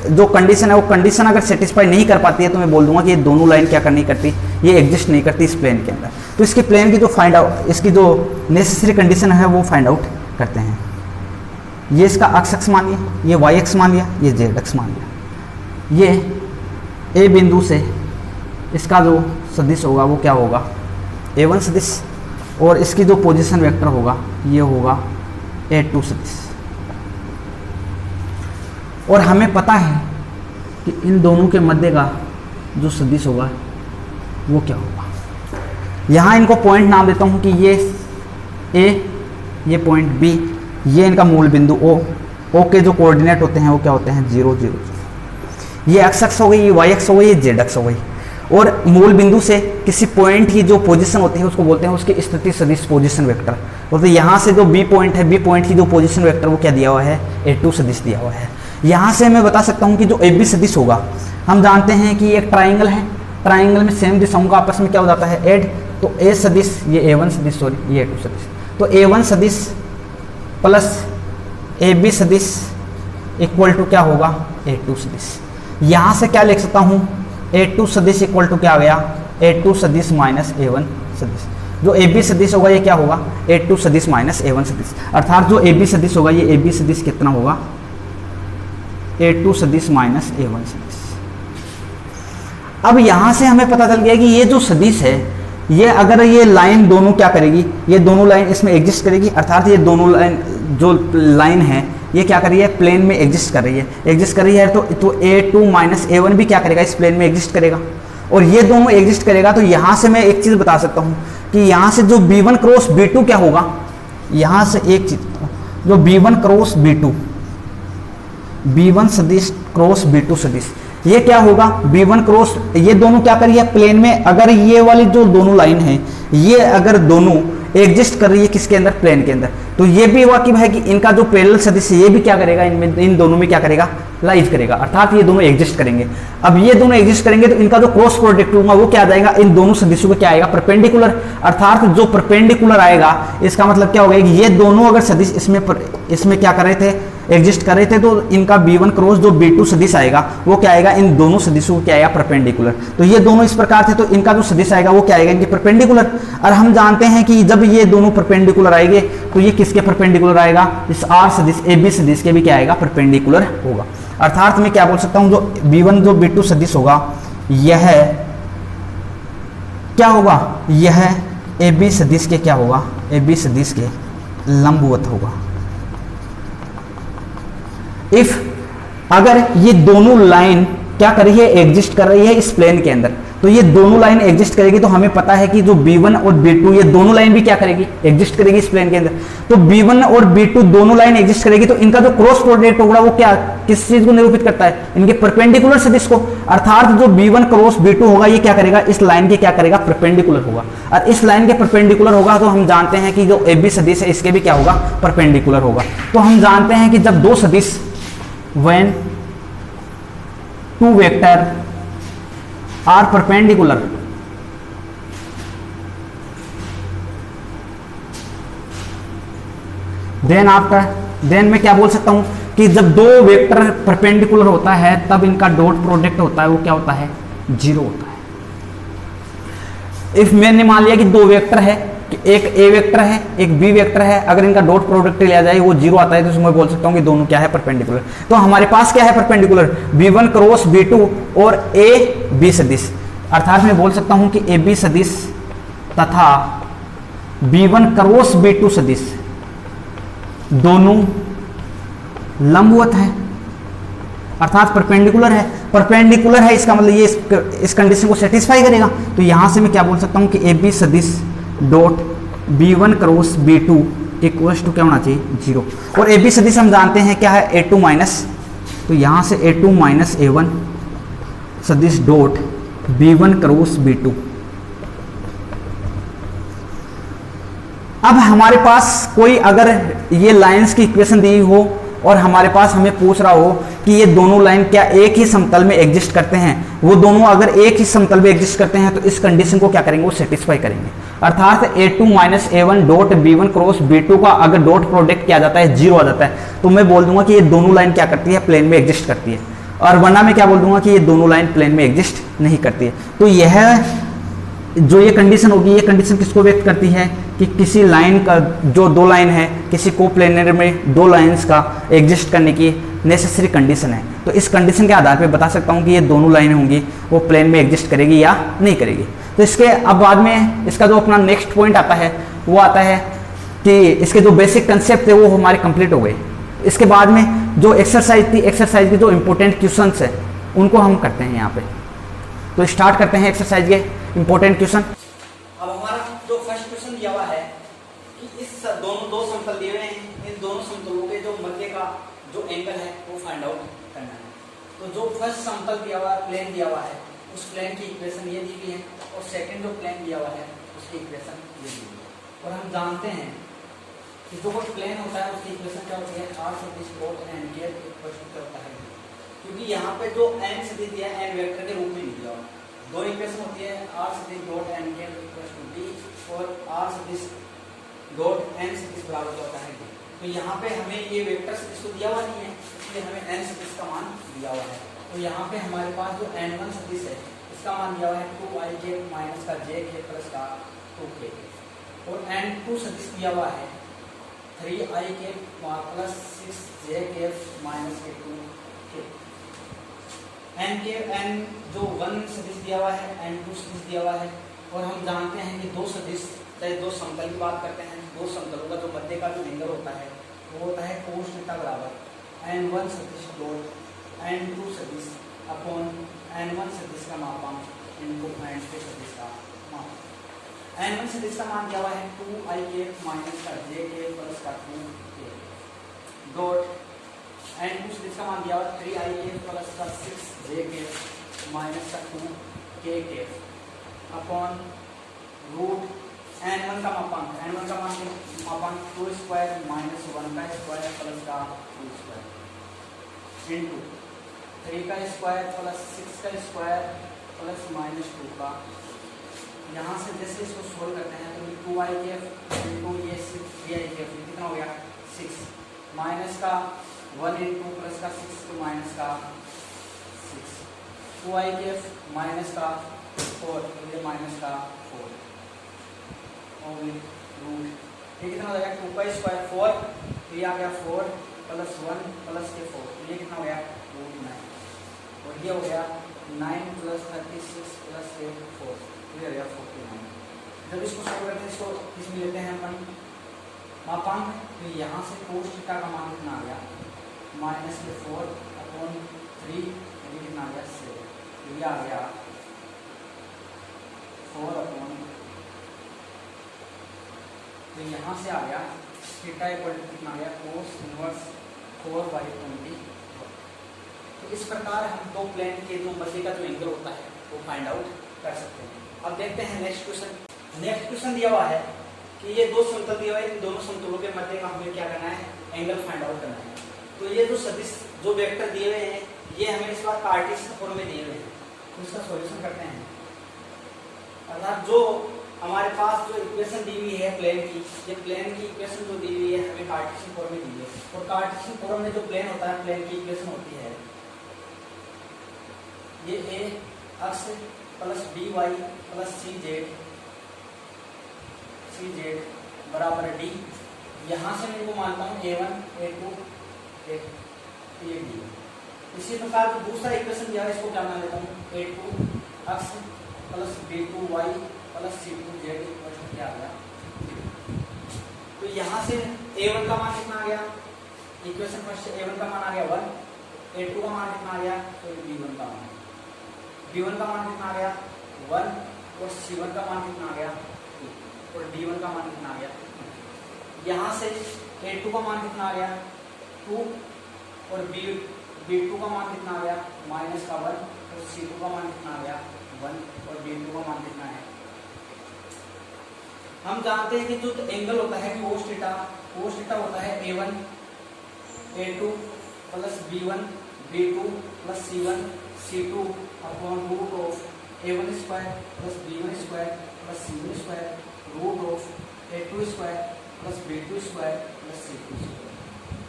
जो कंडीशन है वो कंडीशन अगर सेटिस्फाई नहीं कर पाती है तो मैं बोल दूंगा कि ये दोनों लाइन क्या करनी करती, ये एग्जिस्ट नहीं करती इस प्लेन के अंदर। तो इसके प्लेन की जो फाइंड आउट, इसकी जो नेसेसरी कंडीशन है वो फाइंड आउट करते हैं। ये इसका x मान लिया, ये y मान लिया, ये z मान लिया। ये ए बिंदु से इसका जो सदिश होगा वो क्या होगा, A1 सदिश, और इसकी जो पोजीशन वेक्टर होगा ये होगा A2 सदिश। और हमें पता है कि इन दोनों के मध्य का जो सदिश होगा वो क्या होगा। यहाँ इनको पॉइंट नाम देता हूँ कि ये A, ये पॉइंट B, ये इनका मूल बिंदु O के जो कोऑर्डिनेट होते हैं वो क्या होते हैं 0 0 0। ये x अक्ष हो गई, ये y अक्ष हो गई, ये z अक्ष हो गई। और मूल बिंदु से किसी पॉइंट की जो पोजीशन होती है उसको बोलते हैं उसकी स्थिति सदिश पोजीशन वेक्टर। तो यहाँ से जो B पॉइंट है, B पॉइंट की जो पोजीशन वेक्टर वो क्या दिया हुआ है, A2 सदिश दिया हुआ है। यहाँ से मैं बता सकता हूँ कि जो AB सदिश होगा, हम जानते हैं कि एक ट्राइंगल है, ट्राइंगल में सेम दिशाओं का आपस में क्या हो जाता है ऐड। तो A सदिश, ये A1 सदिश, सॉरी ये A2 सदिश, तो A1 सदिश प्लस AB सदिश इक्वल टू क्या होगा, A2 सदिश। यहाँ से क्या लिख सकता हूँ, A2 सदिश इक्वल टू क्या आ गया, A2 सदिश माइनस A1 सदिश। जो AB सदिश होगा ये क्या होगा, A2 सदिश माइनस A1 सदिश। अर्थात जो AB सदिश होगा ये AB सदिश कितना होगा, A2 सदिश माइनस A1 सदिश। अब यहाँ से हमें पता चल गया कि ये जो सदिश है, ये अगर ये लाइन दोनों क्या करेगी, ये दोनों लाइन इसमें एग्जिस्ट करेगी। अर्थात ये दोनों लाइन, जो लाइन है ये क्या कर रही है, प्लेन में एग्जिस्ट कर रही है, एग्जिस्ट कर रही है। तो A2 माइनस A1 भी क्या करेगा, इस प्लेन में एग्जिस्ट करेगा। और ये दोनों एग्जिस्ट करेगा। तो यहाँ से मैं एक चीज़ बता सकता हूँ कि यहाँ से जो B1 क्रॉस B2 क्या होगा, यहाँ से एक चीज जो B1 क्रॉस B2, B1 सदिश क्रॉस B2 सदिश, ये क्या होगा, B1 क्रॉस, ये दोनों क्या कर रही है प्लेन में। अगर ये वाली जो दोनों लाइन है ये अगर दोनों एग्जिस्ट कर रही है किसके अंदर, प्लेन के अंदर, तो ये भी वाकिफ है कि इनका जो पैरेलल सदिश है ये भी क्या करेगा, इनमें इन दोनों में क्या करेगा, लाइज करेगा। अर्थात ये दोनों एग्जिस्ट करेंगे। अब ये दोनों एग्जिस्ट करेंगे तो इनका जो क्रॉस प्रोडक्ट होगा वो क्या आ जाएगा, इन दोनों सदिशों को क्या आएगा, परपेंडिकुलर। अर्थात जो परपेंडिकुलर आएगा इसका मतलब क्या होगा कि ये दोनों अगर सदिश इसमें क्या कर रहे थे, एग्जिस्ट कर रहे थे, तो इनका B1 क्रॉस जो B2 सदिश आएगा वो क्या आएगा, इन दोनों सदिशों को क्या आएगा, परपेंडिकुलर। तो ये दोनों इस प्रकार थे, तो इनका जो सदिश आएगा वो क्या आएगा, इनके परपेंडिकुलर। और हम जानते हैं कि जब ये दोनों परपेंडिकुलर आएंगे तो ये किसके परपेंडिकुलर आएगा, इस R सदिश AB सदिश के भी क्या आएगा, परपेंडिकुलर होगा। अर्थात मैं क्या बोल सकता हूं, जो B1 जो B2 सदिश होगा यह क्या होगा, यह AB सदिश के क्या होगा, AB सदिश के लंबवत होगा। इफ अगर ये दोनों लाइन क्या कर रही है, एग्जिस्ट कर रही है इस प्लेन के अंदर, तो ये दोनों लाइन एग्जिस्ट करेगी, तो हमें पता है कि जो B1 और B2 ये दोनों लाइन भी क्या करेगी, एग्जिस्ट करेगी इस प्लेन के अंदर। तो B1 और B2 दोनों लाइन एग्जिस्ट करेगी, तो इनका जो क्रॉस प्रोडक्ट होगा वो क्या, किस चीज को निरूपित करता है, इनके परपेंडिकुलर सदिश को। अर्थात जो B1 क्रॉस B2 होगा ये क्या करेगा, इस लाइन के क्या करेगा, परपेंडिकुलर होगा। और इस लाइन के परपेंडिकुलर होगा तो हम जानते हैं कि जो AB सदिश है इसके भी क्या होगा, परपेंडिकुलर होगा। तो हम जानते हैं कि जब दो सदिश, when two vector are perpendicular, then मैं क्या बोल सकता हूं कि जब दो वेक्टर परपेंडिकुलर होता है तब इनका डॉट प्रोडक्ट होता है वो क्या होता है, 0 होता है। इफ मैंने मान लिया कि दो वेक्टर है, एक A वेक्टर है एक B वेक्टर है, अगर इनका डॉट प्रोडक्ट लिया जाए वो 0 आता है, तो मैं बोल सकता हूँ कि दोनों क्या है, परपेंडिकुलर। तो हमारे पास क्या है परपेंडिकुलर, B1 क्रॉस B2 और AB सदिश। अर्थात मैं बोल सकता हूँ कि AB सदिश तथा B1 क्रॉस B2 सदिश दोनों लंबवत है, अर्थात परपेंडिकुलर है। परपेंडिकुलर है इसका मतलब ये इस कंडीशन को सेटिस्फाई करेगा। तो यहां से मैं क्या बोल सकता हूं कि AB सदिश dot B1 cross B2 equals to क्या होना चाहिए, 0। और AB सदिश हम जानते हैं क्या है, A2 माइनस, तो यहां से A2 माइनस A1 सदिश डॉट B1 क्रॉस B2। अब हमारे पास कोई अगर ये लाइंस की इक्वेशन दी हो और हमारे पास हमें पूछ रहा हो कि ये दोनों लाइन क्या एक ही समतल में एग्जिस्ट करते हैं, वो दोनों अगर एक ही समतल में एग्जिस्ट करते हैं तो इस कंडीशन को क्या करेंगे, वो सेटिस्फाई करेंगे। अर्थात A2 minus A1 dot B1 cross B2 का अगर डॉट प्रोडक्ट किया जाता है 0 आ जाता है, तो मैं बोल दूंगा कि ये दोनों लाइन क्या करती है, प्लेन में एग्जिस्ट करती है। और वरना मैं क्या बोल दूंगा कि ये दोनों लाइन प्लेन में एग्जिस्ट नहीं करती है। तो यह जो ये कंडीशन होगी, ये कंडीशन किसको व्यक्त करती है कि किसी लाइन का जो दो लाइन है, किसी कोप्लेनर में दो लाइंस का एग्जिस्ट करने की नेसेसरी कंडीशन है। तो इस कंडीशन के आधार पे बता सकता हूँ कि ये दोनों लाइनें होंगी वो प्लेन में एग्जिस्ट करेगी या नहीं करेगी। तो इसके अब बाद में इसका जो अपना नेक्स्ट पॉइंट आता है वो आता है कि इसके जो बेसिक कंसेप्ट है वो हमारे कंप्लीट हो गए। इसके बाद में जो एक्सरसाइज थी, एक्सरसाइज के जो इंपॉर्टेंट क्वेश्चंस है उनको हम करते हैं यहाँ पे। तो स्टार्ट करते हैं एक्सरसाइज के इंपॉर्टेंट क्वेश्चन। अब हमारा जो फर्स्ट क्वेश्चन दिया हुआ है कि इस दो समतल दिए हुए हैं, इन दोनों समतलों के जो मध्य का जो एंगल है वो फाइंड आउट करना है। तो जो फर्स्ट समतल दिया हुआ है, प्लेन दिया हुआ है, उस प्लेन की इक्वेशन ये दी हुई है और सेकंड जो प्लेन दिया हुआ है उसकी इक्वेशन ये दी हुई है। और हम जानते हैं कि जो कोई प्लेन होता है उसकी इक्वेशन क्या होती है, r सदिश cos n के इक्वल क्या होता है, क्योंकि यहाँ पे जो n सदिश दिया है n वेक्टर के रूप में दिया हुआ। दो इक्वेशन होती है r सदिश डॉट n के इक्वल टू d और r सदिश डॉट n सदिश बराबर होता है d। तो यहाँ पे हमें ये वेक्टर सदिश तो दिया हुआ नहीं है, इसलिए हमें n सदिश का मान दिया हुआ है। तो यहाँ पे हमारे पास जो n1 सदिश है इसका मान दिया हुआ है 2i के माइनस का j के प्लस का 2k, और n2 सदिश दिया हुआ है 3i के प्लस 6j के माइनस के 2k। n जो 1 सदिश दिया हुआ है, n2 सदिश दिया हुआ है, और हम जानते हैं कि दो सदिश चाहे दो समतल की बात करते हैं, दो समतलों का जो मध्य का जो एंगल होता है वो होता है cos थीटा बराबर n1 सदिश डॉट n2 सदिश अपॉन n1 सदिश का मापांक इनटू n2 सदिश का मापांक। n1 सदिश का मान दिया हुआ है 2i के माइनस का j के प्लस का 2k डॉट n2 सदिश का मान दिया हुआ 3i के प्लस का 6j के माइनस का 2k के अपॉन रूट n1 का मापांक, n1 का मापांक 2 स्क्वायर माइनस 1 का स्क्वायर प्लस का 2 स्क्वायर इनटू 3 का स्क्वायर प्लस 6 का स्क्वायर प्लस माइनस 2 का। यहाँ से जैसे इसको सोल्व करते हैं तो 2i के इनटू ये 3i के कितना हो गया 6 माइनस का 1 इंटू प्लस का 6 तो माइनस का 6 2i के माइनस का 4 ये माइनस का 4 और रूट ये कितना हो जाएगा 2 का स्क्वायर 4 तो ये आ गया 4 प्लस 1 प्लस के 4 तो ये कितना हो गया रूट 9 और ये हो गया 9 प्लस 36 प्लस के 4 ये हो गया 49। जब इसको सोल्व करते हैं इसको इसमें लेते हैं अपन मापांक, तो यहाँ से cos थीटा का मान कितना आ गया माइनस के 4 अपॉन 3 ये कितना आ गया 7 तो ये आ गया 4 अपॉन, तो यहाँ से आ गया थीटा इक्वल टू कितना आ गया cos इनवर्स 4/20। तो इस प्रकार हम दो प्लेन के जो मध्य का जो एंगल होता है वो फाइंड आउट कर सकते हैं। अब देखते हैं नेक्स्ट क्वेश्चन। नेक्स्ट क्वेश्चन दिया हुआ है कि ये दो समतल दिया हुआ है, इन दोनों समतलों के मध्य का हमें क्या करना है एंगल फाइंड आउट करना है। तो ये जो सदिश जो वेक्टर दिए हुए हैं ये हमें इस बार कार्टेशियन फॉर्म में दिए हुए हैं, तो इसका सॉल्यूशन करते हैं। अर्थात जो हमारे पास जो इक्वेशन दी हुई है प्लेन की, ये प्लेन की इक्वेशन जो दी हुई है हमें कार्टेशियन फॉर्म में दी है, और कार्टेशियन फॉर्म में जो प्लेन होता है प्लेन की इक्वेशन होती है ये a अक्ष प्लस dy प्लस cz बराबर d। यहाँ से मैं इनको मानता हूँ a1 a2 a3। इसी प्रकार जो दूसरा इक्वेशन दिया है इसको क्या मान लेता हूँ a2 अक्ष प्लस b2y प्लस c2z क्या आ गया। तो यहाँ से a1 का मान कितना आ गया, इक्वेशन फर्स्ट से a1 का मान आ गया 1, a2 का मान कितना आ गया तो b1 का मान, b1 का मान कितना आ गया 1 और c1 का मान कितना आ गया 2 और d1 का मान कितना आ गया। यहाँ से a2 का मान कितना आ गया 2 और b2 का मान कितना आ गया माइनस का 1 और c2 का मान कितना आ गया 1 और d2 का मान कितना है। हम जानते हैं कि जो एंगल होता है cos थीटा होता है a1 a2 plus b1 b2 plus c1 c2 upon root of a1 square plus b1 square plus c1 square root of a2 square plus b2 square plus c2 square,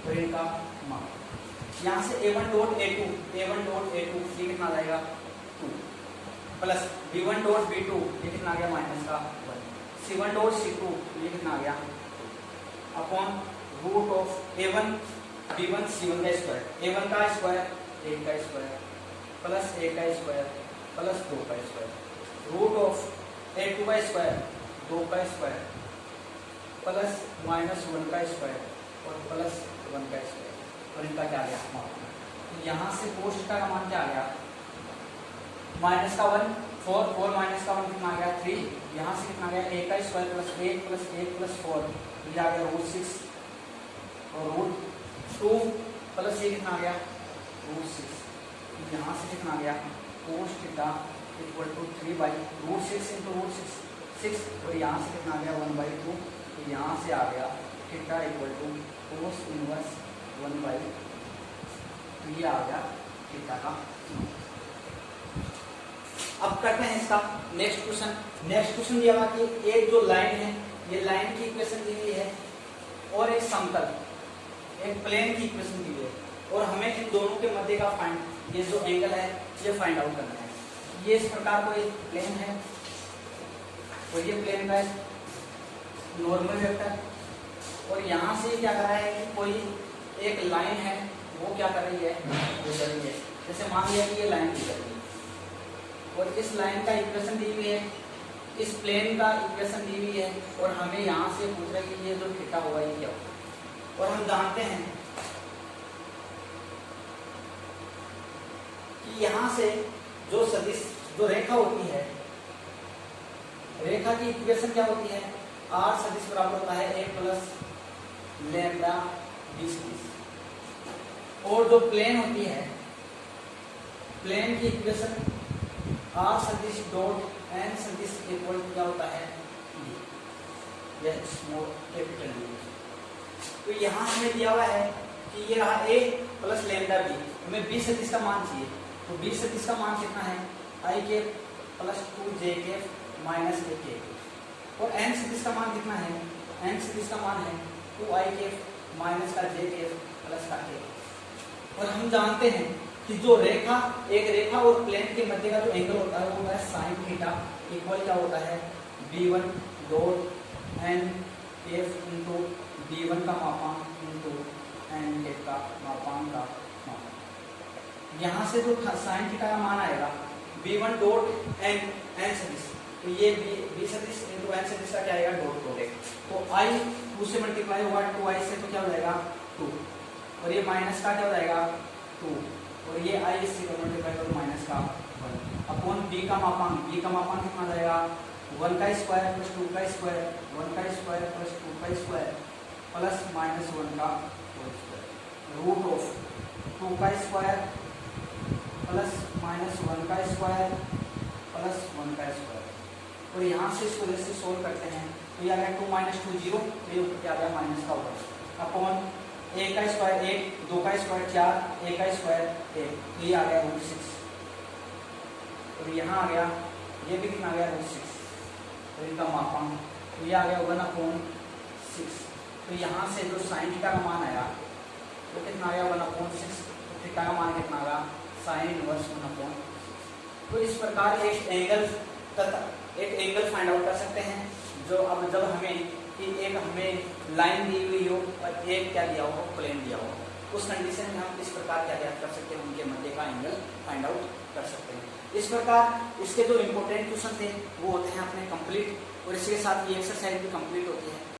तो इनका मान यहाँ से a1 dot a2 ये कितना आ जाएगा 2, plus b1 dot b2 ये कितना आ गया माइनस का 1, c1 डॉट c2 ये कितना आ गया upon root of a1 b1 c1 का स्क्वायर, a1 का स्क्वायर 1 का स्क्वायर प्लस 1 का स्क्वायर प्लस 2 का स्क्वायर, रूट ऑफ a2 का स्क्वायर 2 का स्क्वायर प्लस माइनस 1 का स्क्वायर और प्लस 1 का स्क्वायर। और इनका क्या आ गया मान, यहाँ से cos थीटा का मान क्या आ गया माइनस का 1, 4 माइनस का 1 कितना आ गया 3, यहाँ से कितना आ गया 1 का स्क्वायर प्लस 1 प्लस 1 प्लस 4 ये आ गया रूट 6 और रूट 2 प्लस ये कितना आ गया रूट 6, यहाँ से कितना आ गया cos theta equal to 3 by root 6 into root 6 और यहाँ से कितना आ गया 1/2, तो यहाँ से आ गया theta equal to cos inverse 1/2, तो ये आ गया थीटा का। अब करते हैं इसका नेक्स्ट क्वेश्चन। नेक्स्ट क्वेश्चन ये हुआ कि एक जो लाइन है ये लाइन की इक्वेशन दी हुई है और एक समतल एक प्लेन की इक्वेशन दी हुई है और हमें इन दोनों के मध्य का फाइंड ये जो एंगल है ये फाइंड आउट करना है। ये इस प्रकार कोई प्लेन है और ये प्लेन का नॉर्मल वेक्टर और यहाँ से क्या कर रहा है कि कोई एक लाइन है वो क्या कर रही है गुजर रही है। जैसे मान लिया कि ये लाइन गुजर रही है और इस लाइन का इक्वेशन दी हुई है, इस प्लेन का इक्वेशन दी हुई है और हमें यहाँ से पूछ रहा है कि ये जो थीटा होगा ये क्या होगा। और हम जानते हैं कि यहाँ से जो सदिश जो रेखा होती है, रेखा की इक्वेशन क्या होती है r सदिश बराबर होता है a प्लस लैम्डा b सदिश, और जो प्लेन होती है प्लेन की इक्वेशन r सदिश डॉट n सदिश इक्वल क्या होता है d, यह स्मॉल कैपिटल D। तो यहाँ हमें दिया हुआ है कि ये रहा a प्लस लैम्डा b, हमें b सदिश का मान चाहिए, तो b सदिश का मान कितना है i के प्लस 2j के माइनस a के, और n सदिश का मान कितना है n सदिश का मान है 2i के माइनस का j के प्लस का k। और हम जानते हैं कि जो रेखा एक रेखा और प्लेन के मध्य का जो एंगल होता है वो होता है साइन थीटा इक्वल क्या होता है b1 dot n f into b1 का मापांक इंटू n f का मापांक का मापांक। यहाँ से जो साइन थीटा का मान आएगा b1 डॉट n सदिश, तो ये b सदिश इंटू n सदिश का क्या आएगा डॉट प्रोडक्ट, तो i 2 से मल्टीप्लाई होगा 2i से, तो क्या हो जाएगा 2 और ये माइनस का क्या हो जाएगा 2 और ये i इससे मल्टीप्लाई करो माइनस का 1 अपॉन b का मापांक कितना आ जाएगा 1 का स्क्वायर प्लस 2 का स्क्वायर 1 का स्क्वायर प्लस 2 का स्क्वायर प्लस माइनस 1 का होल स्क्वायर रूट ऑफ 2 का स्क्वायर प्लस माइनस 1 का स्क्वायर प्लस 1 का स्क्वायर। और यहाँ से इसको जैसे सोल्व करते हैं तो ये आ गया 2 माइनस 2 0, ये ऊपर आ गया माइनस का ऊपर अपॉन a का स्क्वायर 1, 2 का स्क्वायर 4, a का स्क्वायर 1, तो ये आ गया रूट 6 और यहाँ आ गया ये भी कितना आ गया रूट 6 और इनका मापांक, तो ये आ गया 1/6। तो यहाँ से जो साइन थीटा का मान आया तो कितना आ गया 1/6, तो थीटा का मान कितना आ गया साइन इनवर्स 1/6। तो इस प्रकार एक एंगल फाइंड आउट कर सकते हैं जो अब जब हमें कि एक हमें लाइन दी हुई हो और एक क्या दिया हो प्लेन दिया हो, उस कंडीशन में हम इस प्रकार क्या ज्ञात कर सकते हैं उनके मध्य का एंगल फाइंड आउट कर सकते हैं। इस प्रकार इसके जो इम्पोर्टेंट क्वेश्चन थे वो होते हैं अपने कंप्लीट और इसके साथ ये एक्सरसाइज भी कंप्लीट होती है।